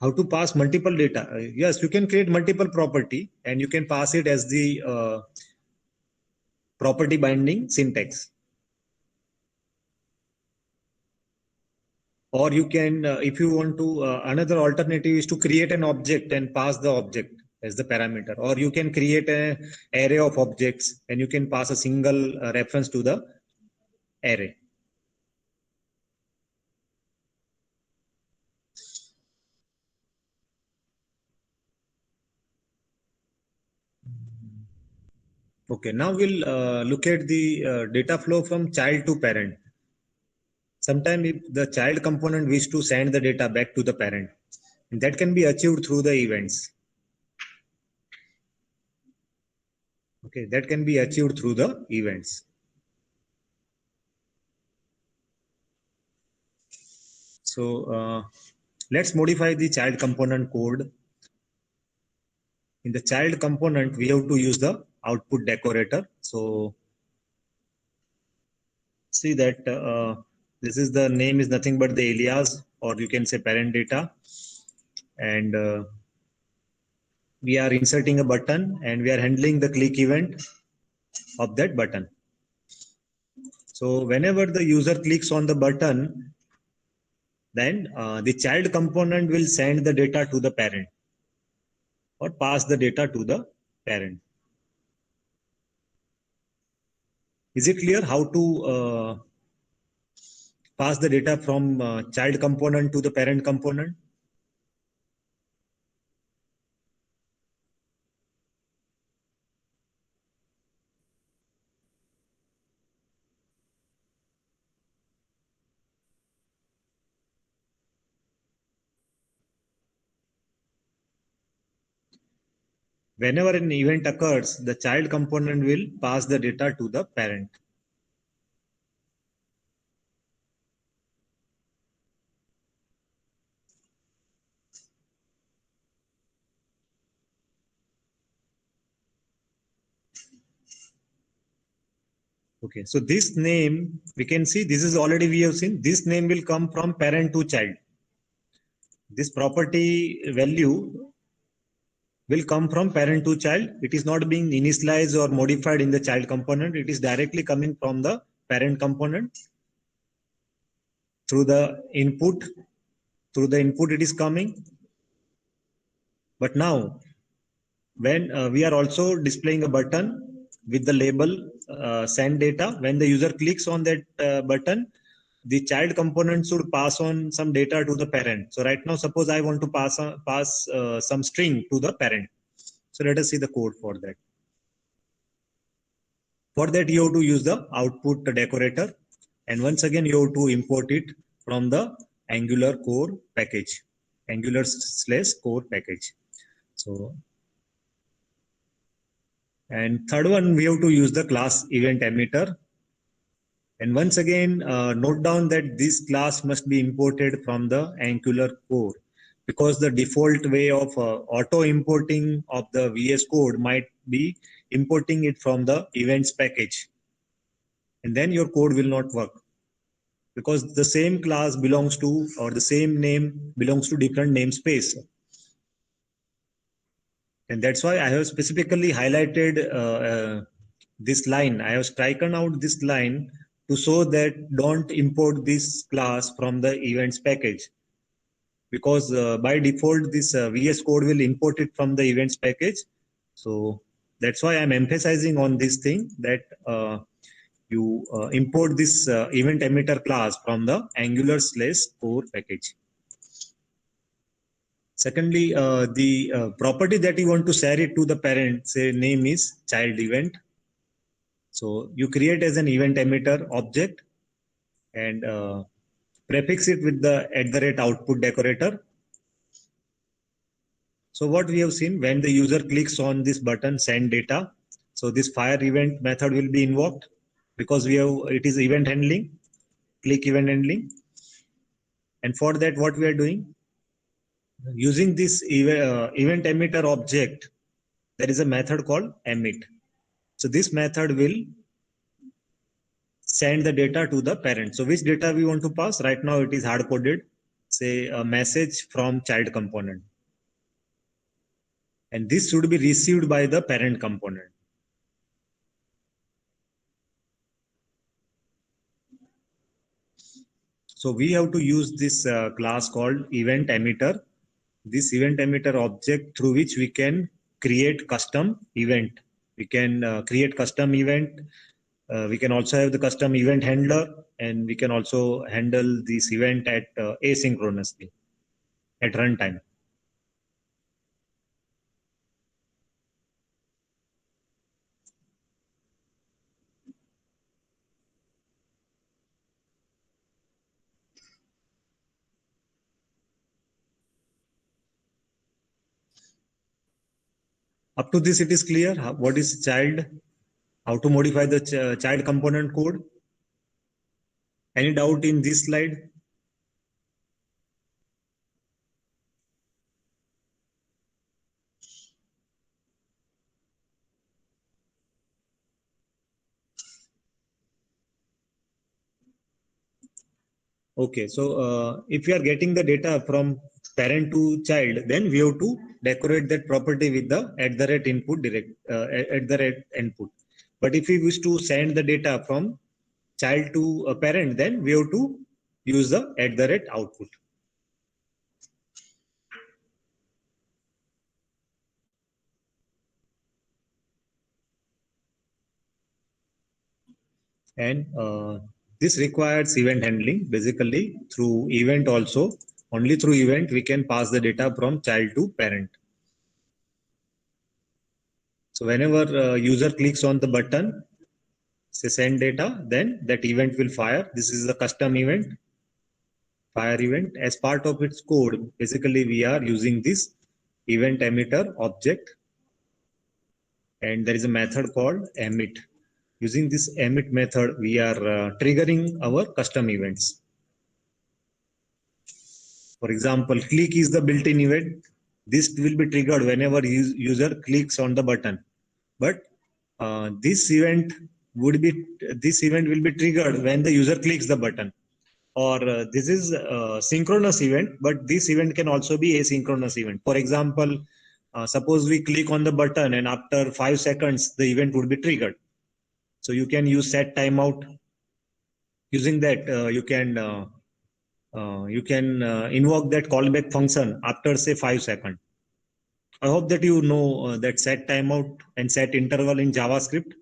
How to pass multiple data? Yes, you can create multiple property and you can pass it as the property binding syntax. Or you can, if you want to, another alternative is to create an object and pass the object as the parameter. Or you can create an array of objects and you can pass a single reference to the array. Okay, now we'll look at the data flow from child to parent. Sometimes if the child component wish to send the data back to the parent, that can be achieved through the events. Okay, that can be achieved through the events. So let's modify the child component code. In the child component, we have to use the output decorator. So see that this is the name is nothing but the alias, or you can say parent data. And we are inserting a button and we are handling the click event of that button. So whenever the user clicks on the button, then the child component will send the data to the parent or pass the data to the parent. Is it clear how to pass the data from child component to the parent component? whenever an event occurs, the child component will pass the data to the parent. Okay, so this name, we can see this is already we have seen, this name will come from parent to child. This property value will come from parent to child. It is not being initialized or modified in the child component. It is directly coming from the parent component through the input. Through the input it is coming. But now, when we are also displaying a button with the label send data, when the user clicks on that button, the child component should pass on some data to the parent. So right now, suppose I want to pass some string to the parent. So let us see the code for that. For that, you have to use the output decorator. And once again, you have to import it from the Angular core package, Angular/core package. So, and third one, we have to use the class event emitter. And once again, note down that this class must be imported from the Angular core, because the default way of auto importing of the VS Code might be importing it from the events package. And then your code will not work, because the same class belongs to, or the same name belongs to different namespace. And that's why I have specifically highlighted this line. I have striken out this line to show that don't import this class from the events package, because by default this VS Code will import it from the events package. So that's why I'm emphasizing on this thing, that you import this event emitter class from the Angular/core package. Secondly, the property that you want to share it to the parent, say name is child event. So you create as an event emitter object and prefix it with the @output decorator. So what we have seen, when the user clicks on this button send data, so this fire event method will be invoked, because we have, it is event handling, click event handling. And for that, what we are doing, using this event emitter object, there is a method called emit. So this method will send the data to the parent. So which data we want to pass? Right now it is hard coded, say a message from child component. And this should be received by the parent component. So we have to use this class called event emitter. This event emitter object through which we can create custom event. We can create custom event. We can also have the custom event handler, and we can also handle this event at asynchronously at runtime. Up to this, it is clear what is child, how to modify the child component code. Any doubt in this slide? Okay, so if we are getting the data from parent to child, then we have to decorate that property with the @input direct @input. But if we wish to send the data from child to a parent, then we have to use the @output. And this requires event handling. Basically, through event also, only through event we can pass the data from child to parent. So whenever user clicks on the button, say send data, then that event will fire. This is a custom event, fire event. As part of its code, basically we are using this event emitter object. and there is a method called emit. Using this emit method, we are triggering our custom events. For example, click is the built-in event. This will be triggered whenever user clicks on the button. But this event will be triggered when the user clicks the button. Or this is a synchronous event, but this event can also be asynchronous event. For example, suppose we click on the button and after 5 seconds, the event would be triggered. So you can use set timeout. Using that, you can invoke that callback function after say 5 seconds. I hope that you know that set timeout and set interval in JavaScript.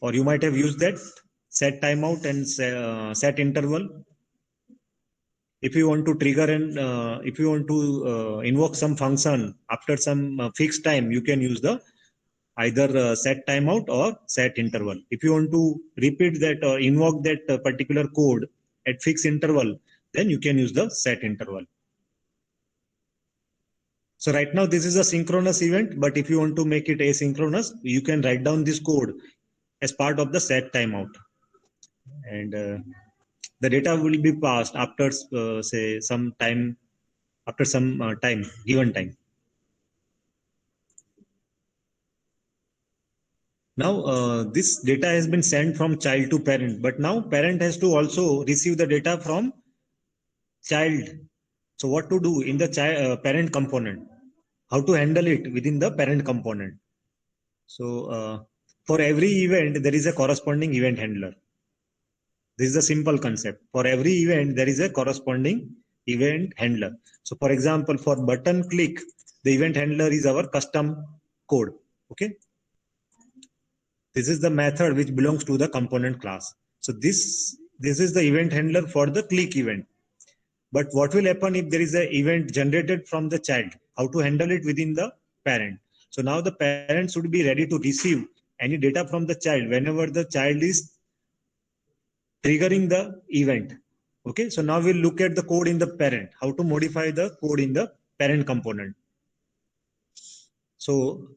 Or you might have used that set timeout and set interval. If you want to trigger and if you want to invoke some function after some fixed time, you can use the either set timeout or set interval. If you want to repeat that or invoke that particular code at fixed interval, then you can use the set interval. So right now this is a synchronous event, but if you want to make it asynchronous, you can write down this code as part of the set timeout. And the data will be passed after say some time, after some time, given time. Now this data has been sent from child to parent, but now parent has to also receive the data from child. So what to do in the parent component? How to handle it within the parent component? So for every event, there is a corresponding event handler. This is a simple concept. For every event, there is a corresponding event handler. So for example, for button click, the event handler is our custom code. Okay. This is the method which belongs to the component class. So this is the event handler for the click event. But what will happen if there is an event generated from the child? How to handle it within the parent? So now the parent should be ready to receive any data from the child whenever the child is triggering the event. Okay, so now we'll look at the code in the parent, how to modify the code in the parent component. So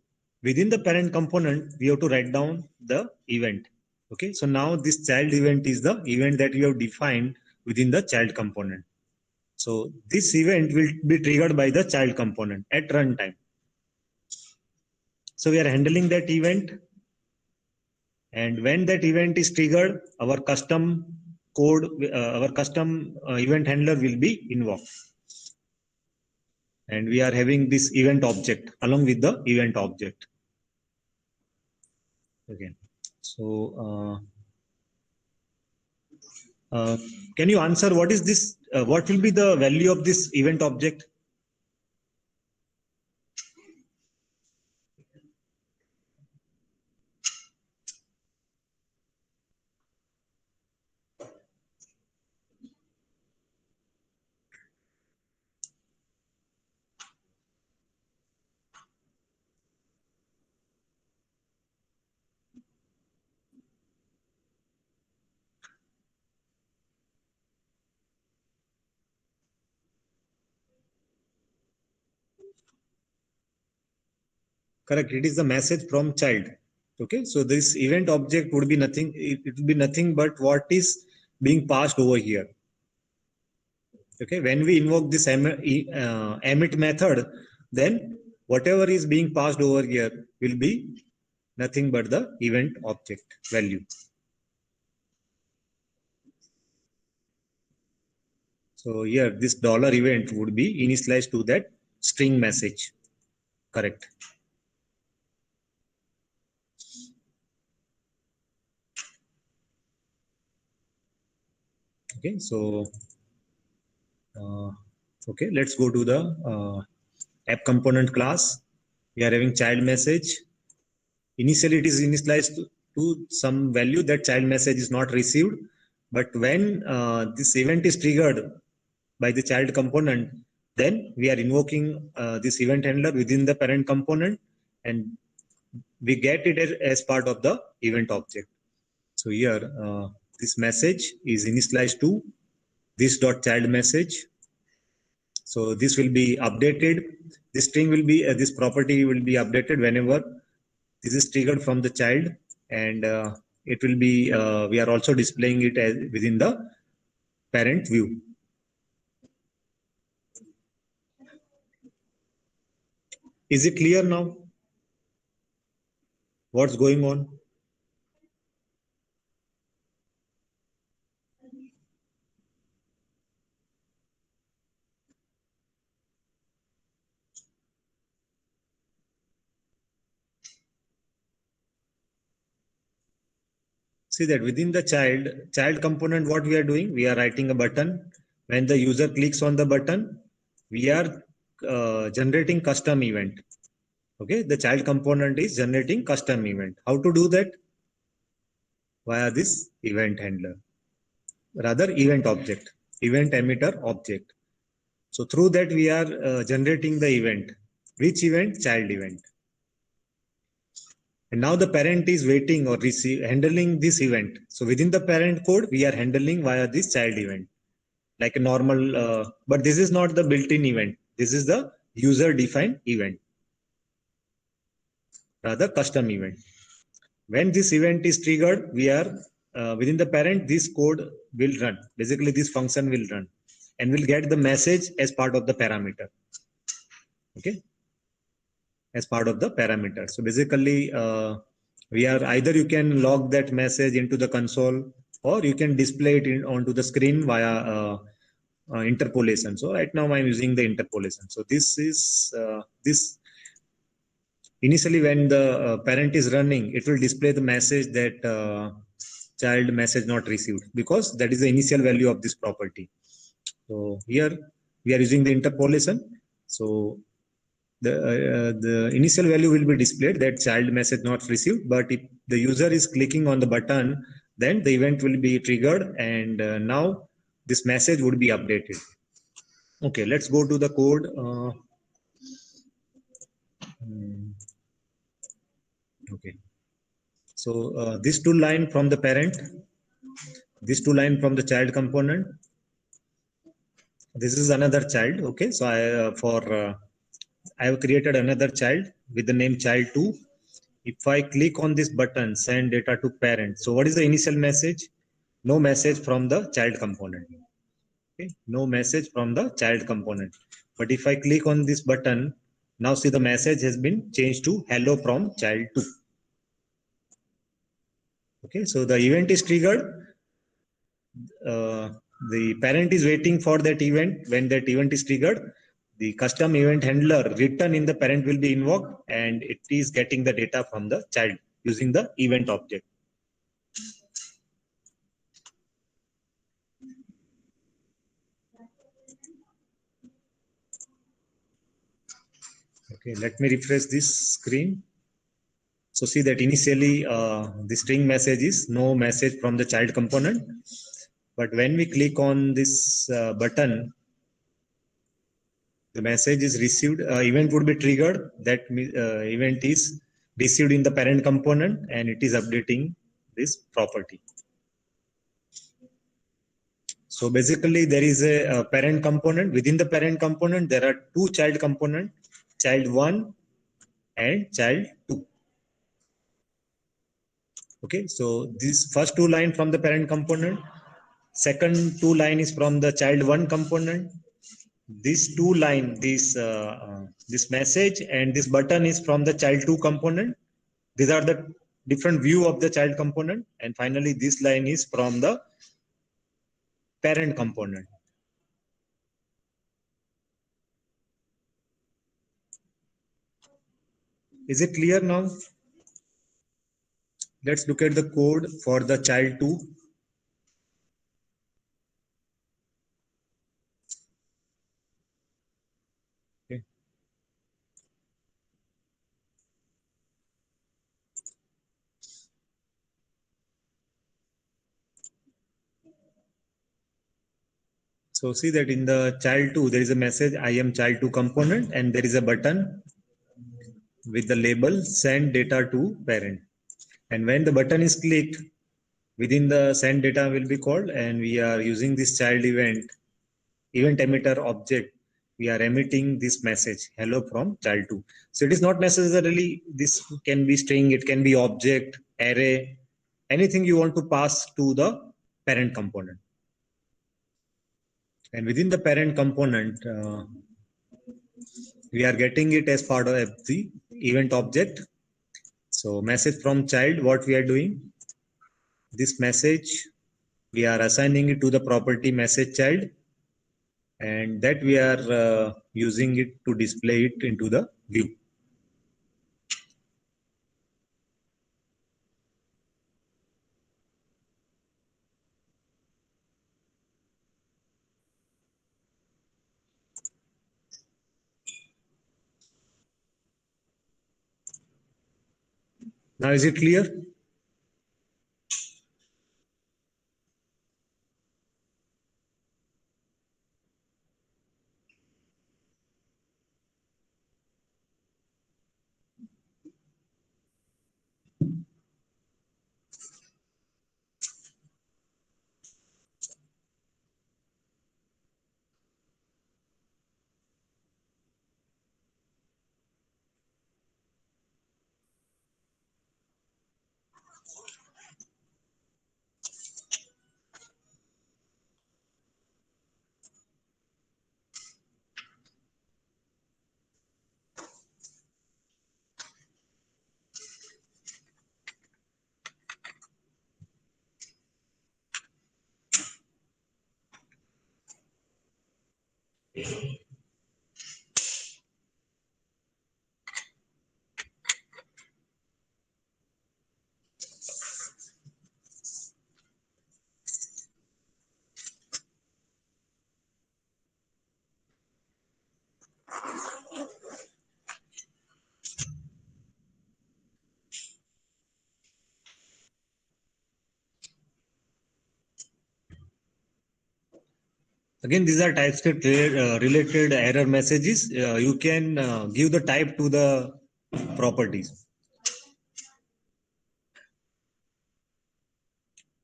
within the parent component, we have to write down the event. Okay, so now this child event is the event that we have defined within the child component. So this event will be triggered by the child component at runtime. So we are handling that event. And when that event is triggered, our custom code, our custom event handler will be invoked. And we are having this event object along with the event object. Okay. So can you answer what is this? What will be the value of this event object? Correct. It is the message from child. Okay. So this event object would be nothing. It would be nothing but what is being passed over here. Okay. When we invoke this emit method, then whatever is being passed over here will be nothing but the event object value. So here this dollar event would be initialized to that string message. Correct. Okay, so okay, let's go to the app component class. We are having child message. Initially, it is initialized to some value that child message is not received. But when this event is triggered by the child component, then we are invoking this event handler within the parent component, and we get it as part of the event object. So here, this message is initialized to this dot child message, So this will be updated. This string will be, this property will be updated whenever this is triggered from the child, and it will be, we are also displaying it as within the parent view. Is it clear now? What's going on? See that within the child component, what we are doing, we are writing a button. When the user clicks on the button, we are generating custom event. Okay, the child component is generating custom event. How to do that? Via this event handler, rather event object, event emitter object. So through that we are generating the event. Which event? Child event. And now the parent is waiting or handling this event. So within the parent code, we are handling via this child event, like a normal, but this is not the built-in event. This is the user-defined event, rather custom event. When this event is triggered, we are within the parent, this code will run. Basically, this function will run and will get the message as part of the parameter. Okay, as part of the parameter. So basically, we are either you can log that message into the console, or you can display it onto the screen via interpolation. So right now I'm using the interpolation. So this is this initially when the parent is running, it will display the message that child message not received, because that is the initial value of this property. So here we are using the interpolation. So the initial value will be displayed, that child message not received, but if the user is clicking on the button, then the event will be triggered, and now this message would be updated. Okay, let's go to the code. Okay, so this two line from the parent, this two line from the child component, this is another child. Okay, so I have created another child with the name child2. If I click on this button, send data to parent, so what is the initial message? No message from the child component. Okay, no message from the child component. But if I click on this button, now see the message has been changed to hello from child2. Okay, so the event is triggered. The parent is waiting for that event. When that event is triggered, the custom event handler written in the parent will be invoked, and it is getting the data from the child using the event object. Okay, let me refresh this screen. So see that initially the string message is no message from the child component. But when we click on this button, the message is received, event would be triggered. That event is received in the parent component, and it is updating this property. So basically there is a parent component. Within the parent component, there are two child component, child1 and child2. Okay, so this first two line from the parent component, second two line is from the child1 component. This two line, this message and this button is from the child2 component. These are the different view of the child component, and finally this line is from the parent component. Is it clear now? Let's look at the code for the child2. Okay. So see that in the child2 there is a message I am child2 component, and there is a button with the label send data to parent. And when the button is clicked, within the send data will be called, and we are using this child event emitter object we are emitting this message hello from child 2. So it is not necessarily this can be string, it can be object, array, anything you want to pass to the parent component. And within the parent component, we are getting it as part of the event object. So message from child, what we are doing, this message, we are assigning it to the property message child, and that we are using it to display it into the view. Now, is it clear? Again, these are TypeScript related error messages. You can give the type to the properties.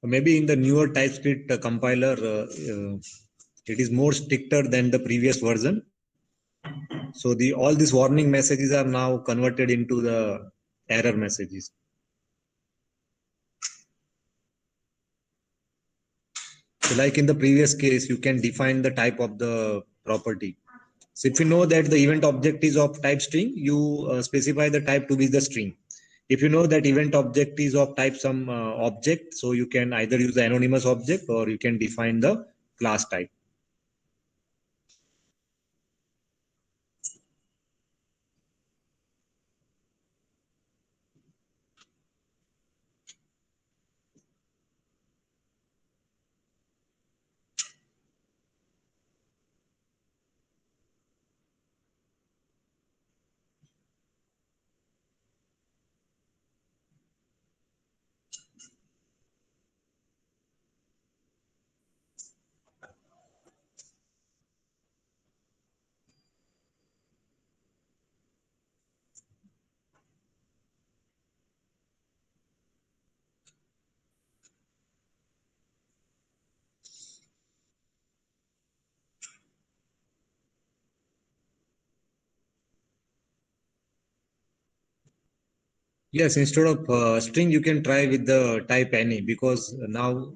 Maybe in the newer TypeScript compiler, it is more stricter than the previous version. So all these warning messages are now converted into the error messages. So like in the previous case, you can define the type of the property. So if you know that the event object is of type string, you specify the type to be the string. If you know that event object is of type some object, so you can either use the anonymous object or you can define the class type. Yes, instead of string, you can try with the type any, because now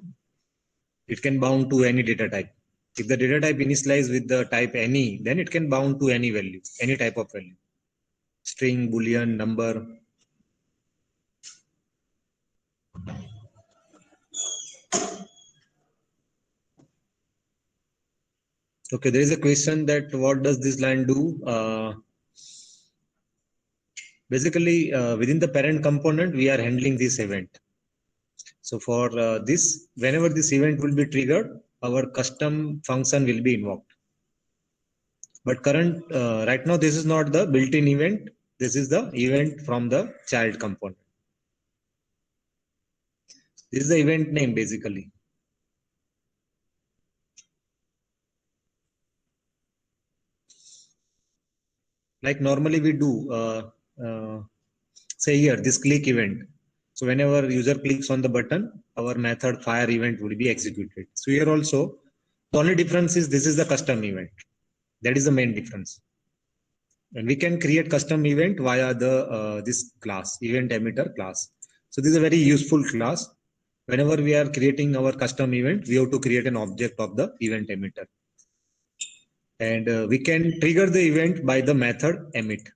it can bound to any data type. If the data type initialized with the type any, then it can bound to any value, any type of value. String, boolean, number. Okay, there is a question that what does this line do? Basically, within the parent component, we are handling this event. So for this, whenever this event will be triggered, our custom function will be invoked. But right now, this is not the built-in event. This is the event from the child component. This is the event name, basically. Like normally we do, say here, this click event. So whenever user clicks on the button, our method fire event will be executed. So here also, the only difference is this is the custom event. That is the main difference. And we can create custom event via the this class, event emitter class. So this is a very useful class. Whenever we are creating our custom event, we have to create an object of the event emitter. And we can trigger the event by the method emit.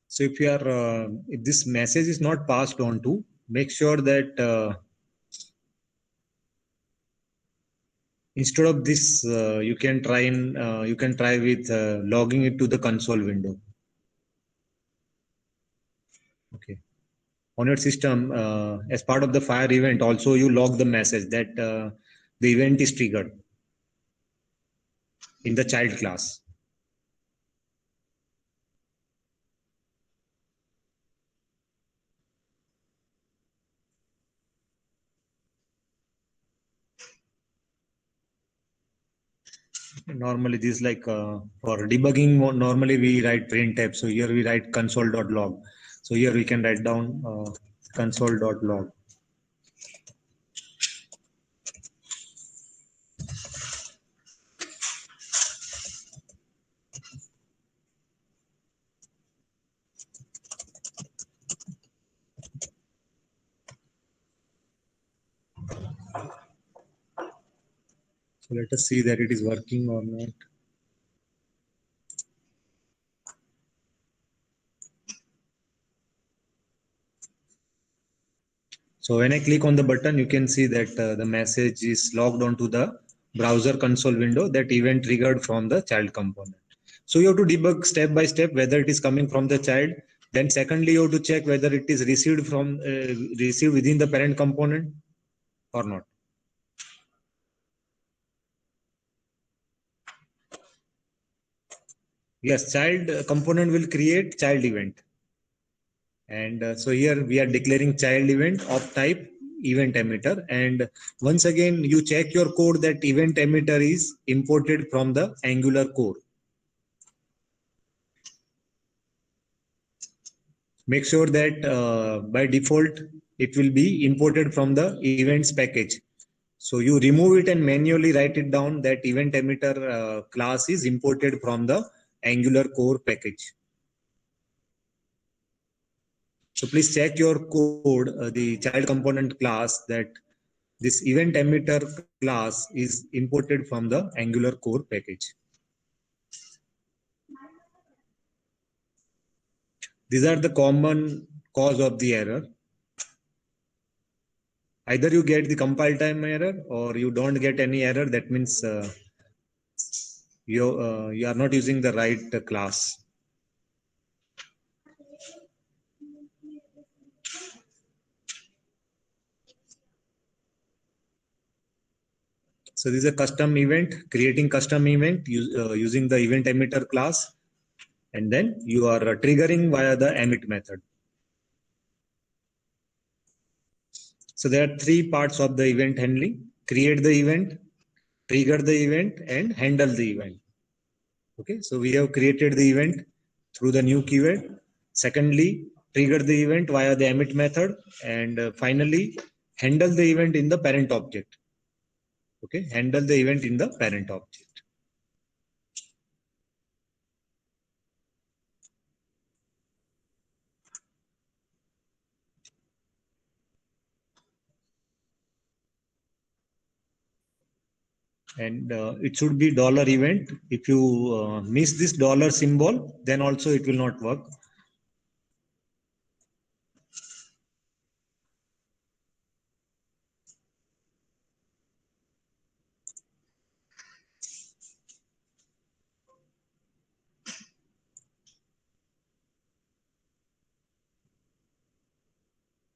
So if this message is not passed on to, make sure that instead of this, you can try with logging it to the console window. Okay. On your system, as part of the fire event, also you log the message that the event is triggered in the child class. Normally, this like for debugging. Normally, we write printf. So here we write console.log. So here we can write down console.log. So let us see that it is working or not. So when I click on the button, you can see that the message is logged onto the browser console window that event triggered from the child component. So you have to debug step by step whether it is coming from the child. Then secondly, you have to check whether it is received within the parent component or not. Yes, child component will create child event. And so here we are declaring child event of type event emitter. And once again, you check your code that event emitter is imported from the Angular core. Make sure that by default, it will be imported from the events package. So you remove it and manually write it down that event emitter class is imported from the Angular core package. So please check your code, the child component class, that this event emitter class is imported from the Angular core package. These are the common cause of the error. Either you get the compile time error or you don't get any error. That means you are not using the right class. So this is a custom event, creating custom event using the event emitter class, and then you are triggering via the emit method. So there are three parts of the event handling: create the event, trigger the event, and handle the event. Okay, so we have created the event through the new keyword. Secondly, trigger the event via the emit method, and finally, handle the event in the parent object. Okay, handle the event in the parent object. And it should be dollar event. If you miss this dollar symbol, then also it will not work.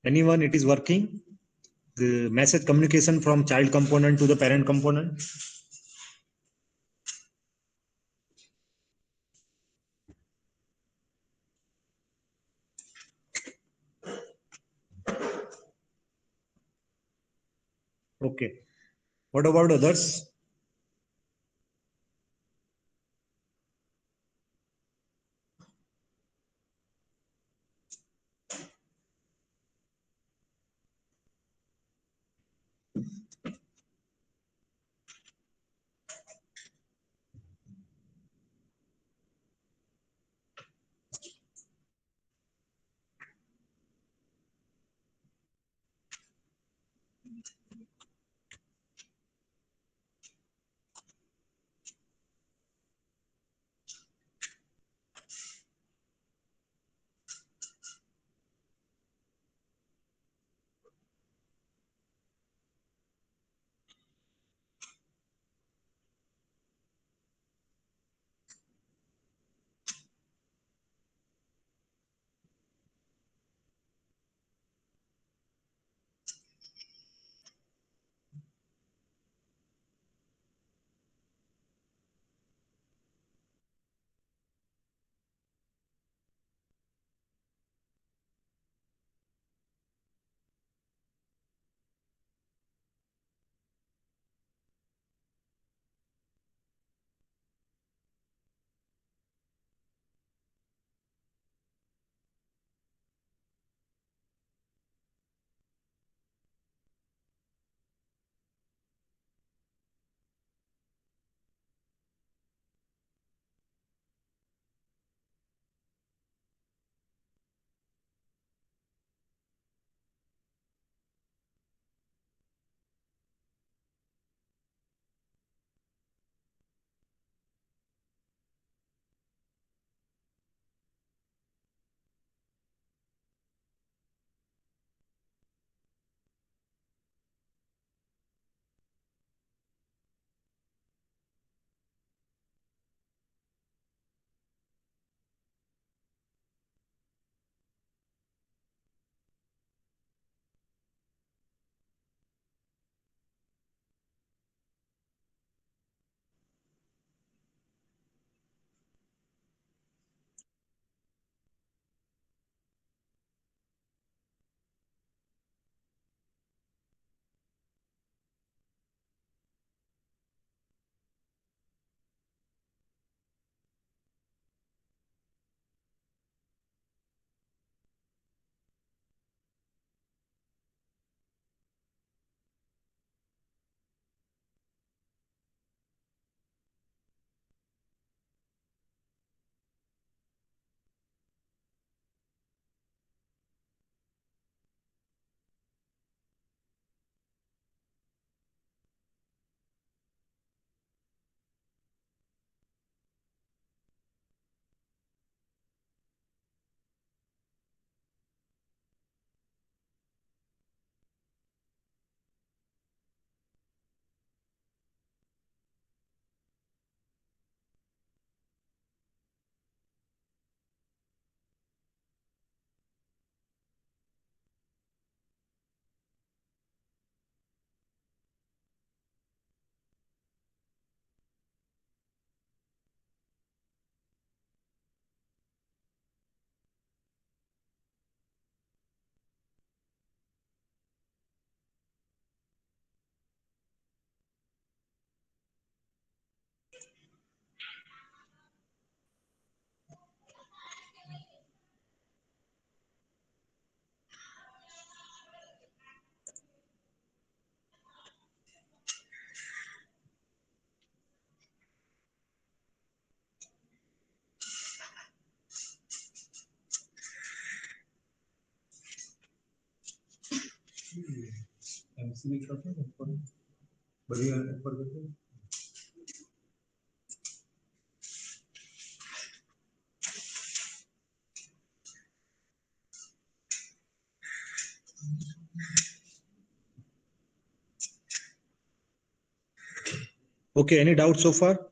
Anyone, it is working? The message communication from child component to the parent component. Okay. What about others? MCV करते हैं ऊपर बढ़िया ऊपर करते हैं Okay. Any doubts so far?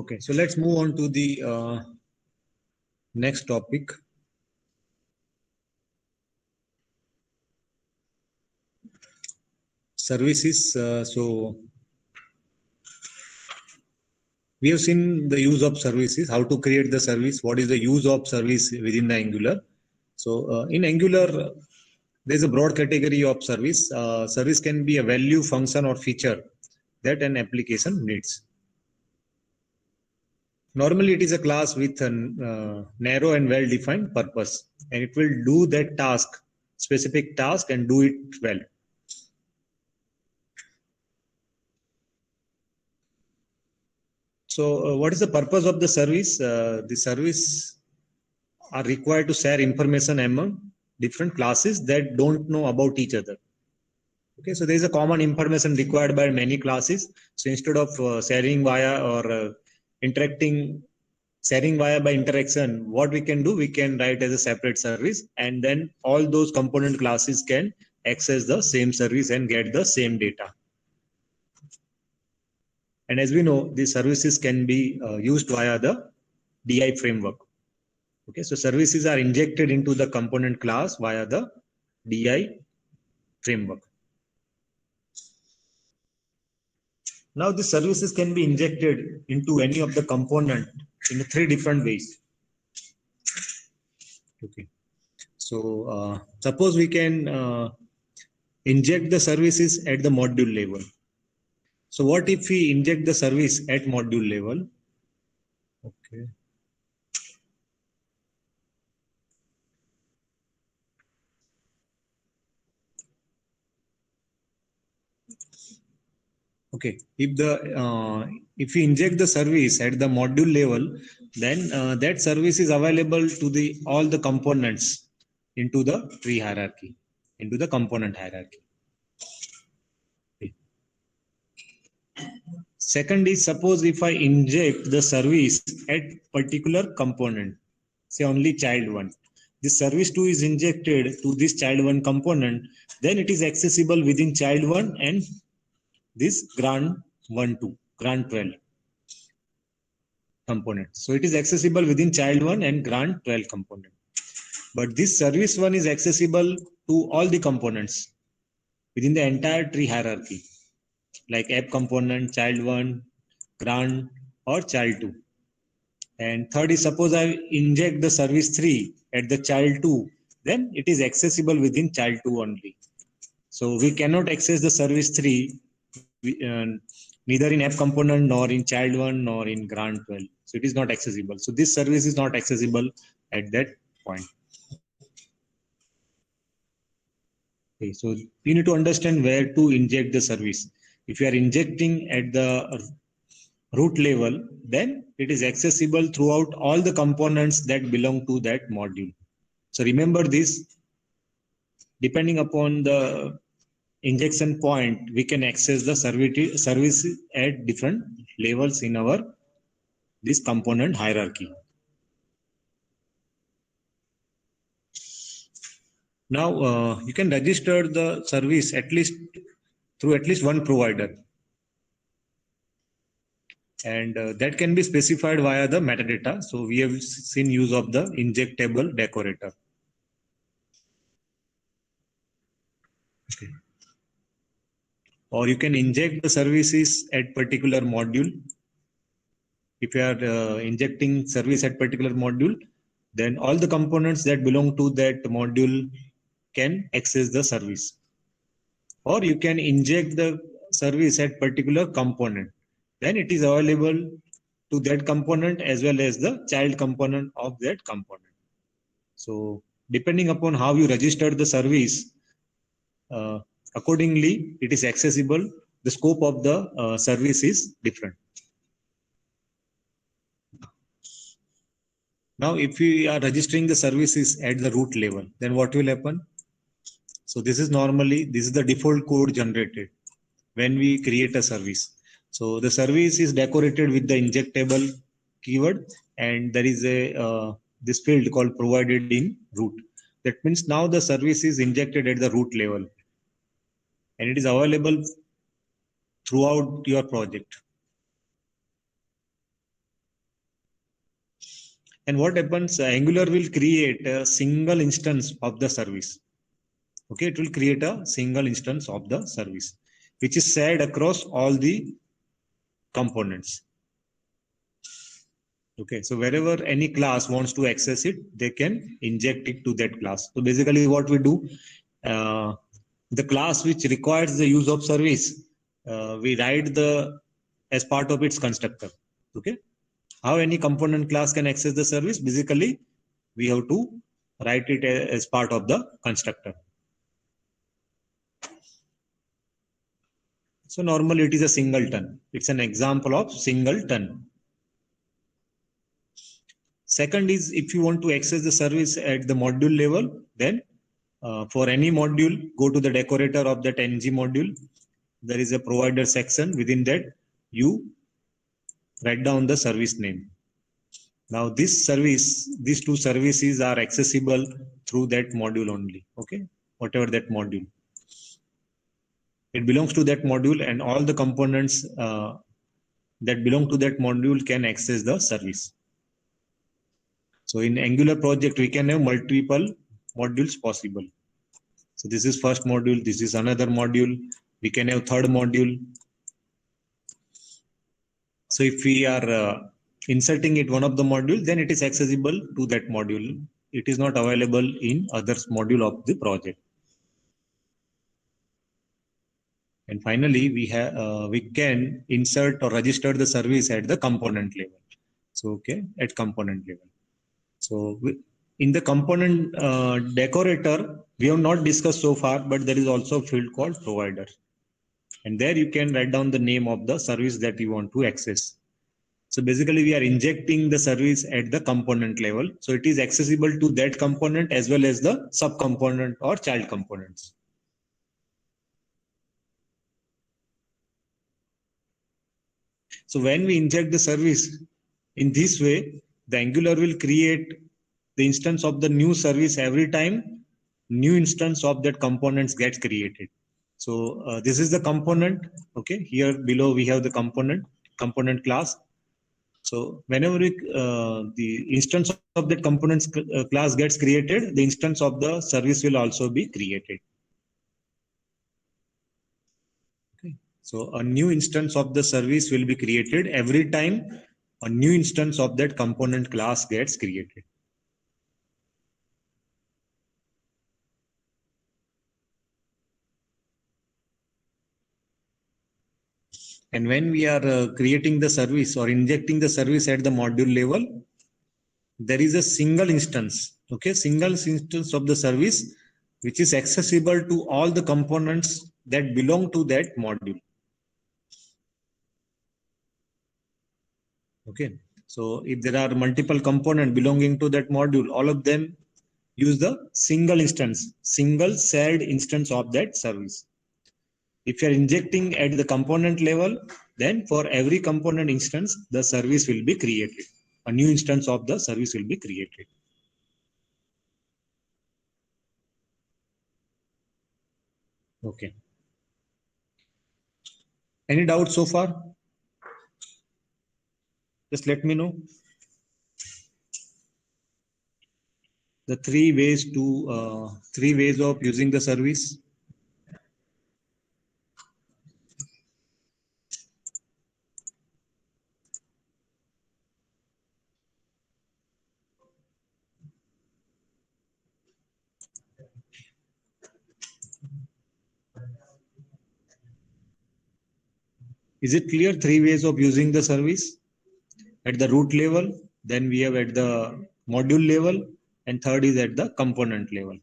Okay, so let's move on to the next topic. Services. So we have seen the use of services, how to create the service, what is the use of service within the Angular. So in Angular, there's a broad category of service. Service can be a value, function, or feature that an application needs. Normally, it is a class with a narrow and well-defined purpose, and it will do that task, specific task, and do it well. So, what is the purpose of the service? The service are required to share information among different classes that don't know about each other. Okay, so there is a common information required by many classes. So instead of sharing via or sharing via by interaction, what we can do, we can write as a separate service, and then all those component classes can access the same service and get the same data. And as we know, these services can be used via the DI framework. Okay, so services are injected into the component class via the DI framework. Now the services can be injected into any of the component in 3 different ways. Okay, so suppose we can inject the services at the module level. So what if we inject the service at module level? Okay. Okay. If we inject the service at the module level, then that service is available to the all the components into the tree hierarchy, into the component hierarchy. Okay. Second is, suppose if I inject the service at particular component, say only child one. This service 2 is injected to this child 1 component, then it is accessible within child 1 and this grant 1 2, grant 12 component. So it is accessible within child 1 and grant 12 component. But this service 1 is accessible to all the components within the entire tree hierarchy, like app component, child 1, grant, or child 2. And third is, suppose I inject the service 3 at the child 2, then it is accessible within child 2 only. So we cannot access the service 3 neither in app component nor in child 1 nor in grant 12. So it is not accessible. So this service is not accessible at that point. Okay, so you need to understand where to inject the service. If you are injecting at the root level, then it is accessible throughout all the components that belong to that module. So remember this, depending upon the injection point, we can access the service at different levels in our this component hierarchy. Now you can register the service at least through at least one provider, and that can be specified via the metadata. So we have seen use of the injectable decorator. Okay. Or you can inject the services at particular module. If you are injecting service at particular module, then all the components that belong to that module can access the service. Or you can inject the service at particular component. Then it is available to that component as well as the child component of that component. So depending upon how you register the service, accordingly, it is accessible. The scope of the service is different. Now, if we are registering the services at the root level, then what will happen? So this is the default code generated when we create a service. So the service is decorated with the injectable keyword, and there is a this field called provided in root. That means now the service is injected at the root level, and it is available throughout your project. And what happens? Angular will create a single instance of the service. Okay, it will create a single instance of the service, which is shared across all the components. Okay, so wherever any class wants to access it, they can inject it to that class. So basically, what we do, the class which requires the use of service, we write the as part of its constructor. Okay, how any component class can access the service? Basically, we have to write it as part of the constructor. So normally it is a singleton. It's an example of singleton. Second is if you want to access the service at the module level, then for any module, go to the decorator of that ng module. There is a provider section. Within that, you write down the service name. Now this service, these two services are accessible through that module only. Okay, whatever that module. It belongs to that module, and all the components that belong to that module can access the service. So in Angular project, we can have multiple modules possible. So this is first module, this is another module. We can have third module. So if we are inserting it one of the module, then it is accessible to that module. It is not available in other module of the project. And finally, we can insert or register the service at the component level. So okay, at component level. So in the component decorator, we have not discussed so far, but there is also a field called provider. And there you can write down the name of the service that you want to access. So basically we are injecting the service at the component level. So it is accessible to that component as well as the sub-component or child components. So when we inject the service in this way, the Angular will create the instance of the new service every time new instance of that components gets created. So this is the component. Okay, here below we have the component class. So whenever the instance of that components class gets created, the instance of the service will also be created. Okay. So a new instance of the service will be created every time a new instance of that component class gets created. And when we are creating the service or injecting the service at the module level, there is a single instance, okay, single instance of the service, which is accessible to all the components that belong to that module. Okay, so if there are multiple components belonging to that module, all of them use the single instance, single shared instance of that service. If you are injecting at the component level, then for every component instance, the service will be created. A new instance of the service will be created. Okay. Any doubts so far? Just let me know. The three ways of using the service. Is it clear? Three ways of using the service at the root level, then we have at the module level, and third is at the component level.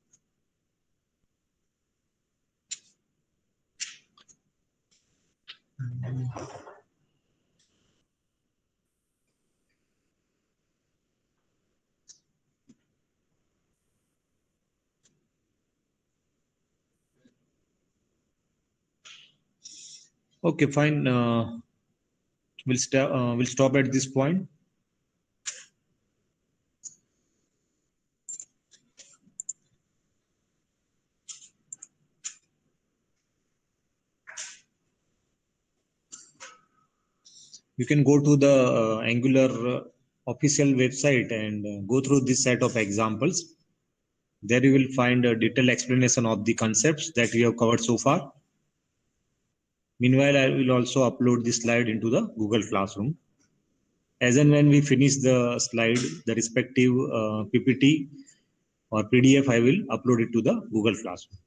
Okay, fine. We'll stop at this point. You can go to the Angular official website and go through this set of examples. There you will find a detailed explanation of the concepts that we have covered so far. Meanwhile, I will also upload this slide into the Google Classroom. As and when we finish the slide, the respective PPT or PDF, I will upload it to the Google Classroom.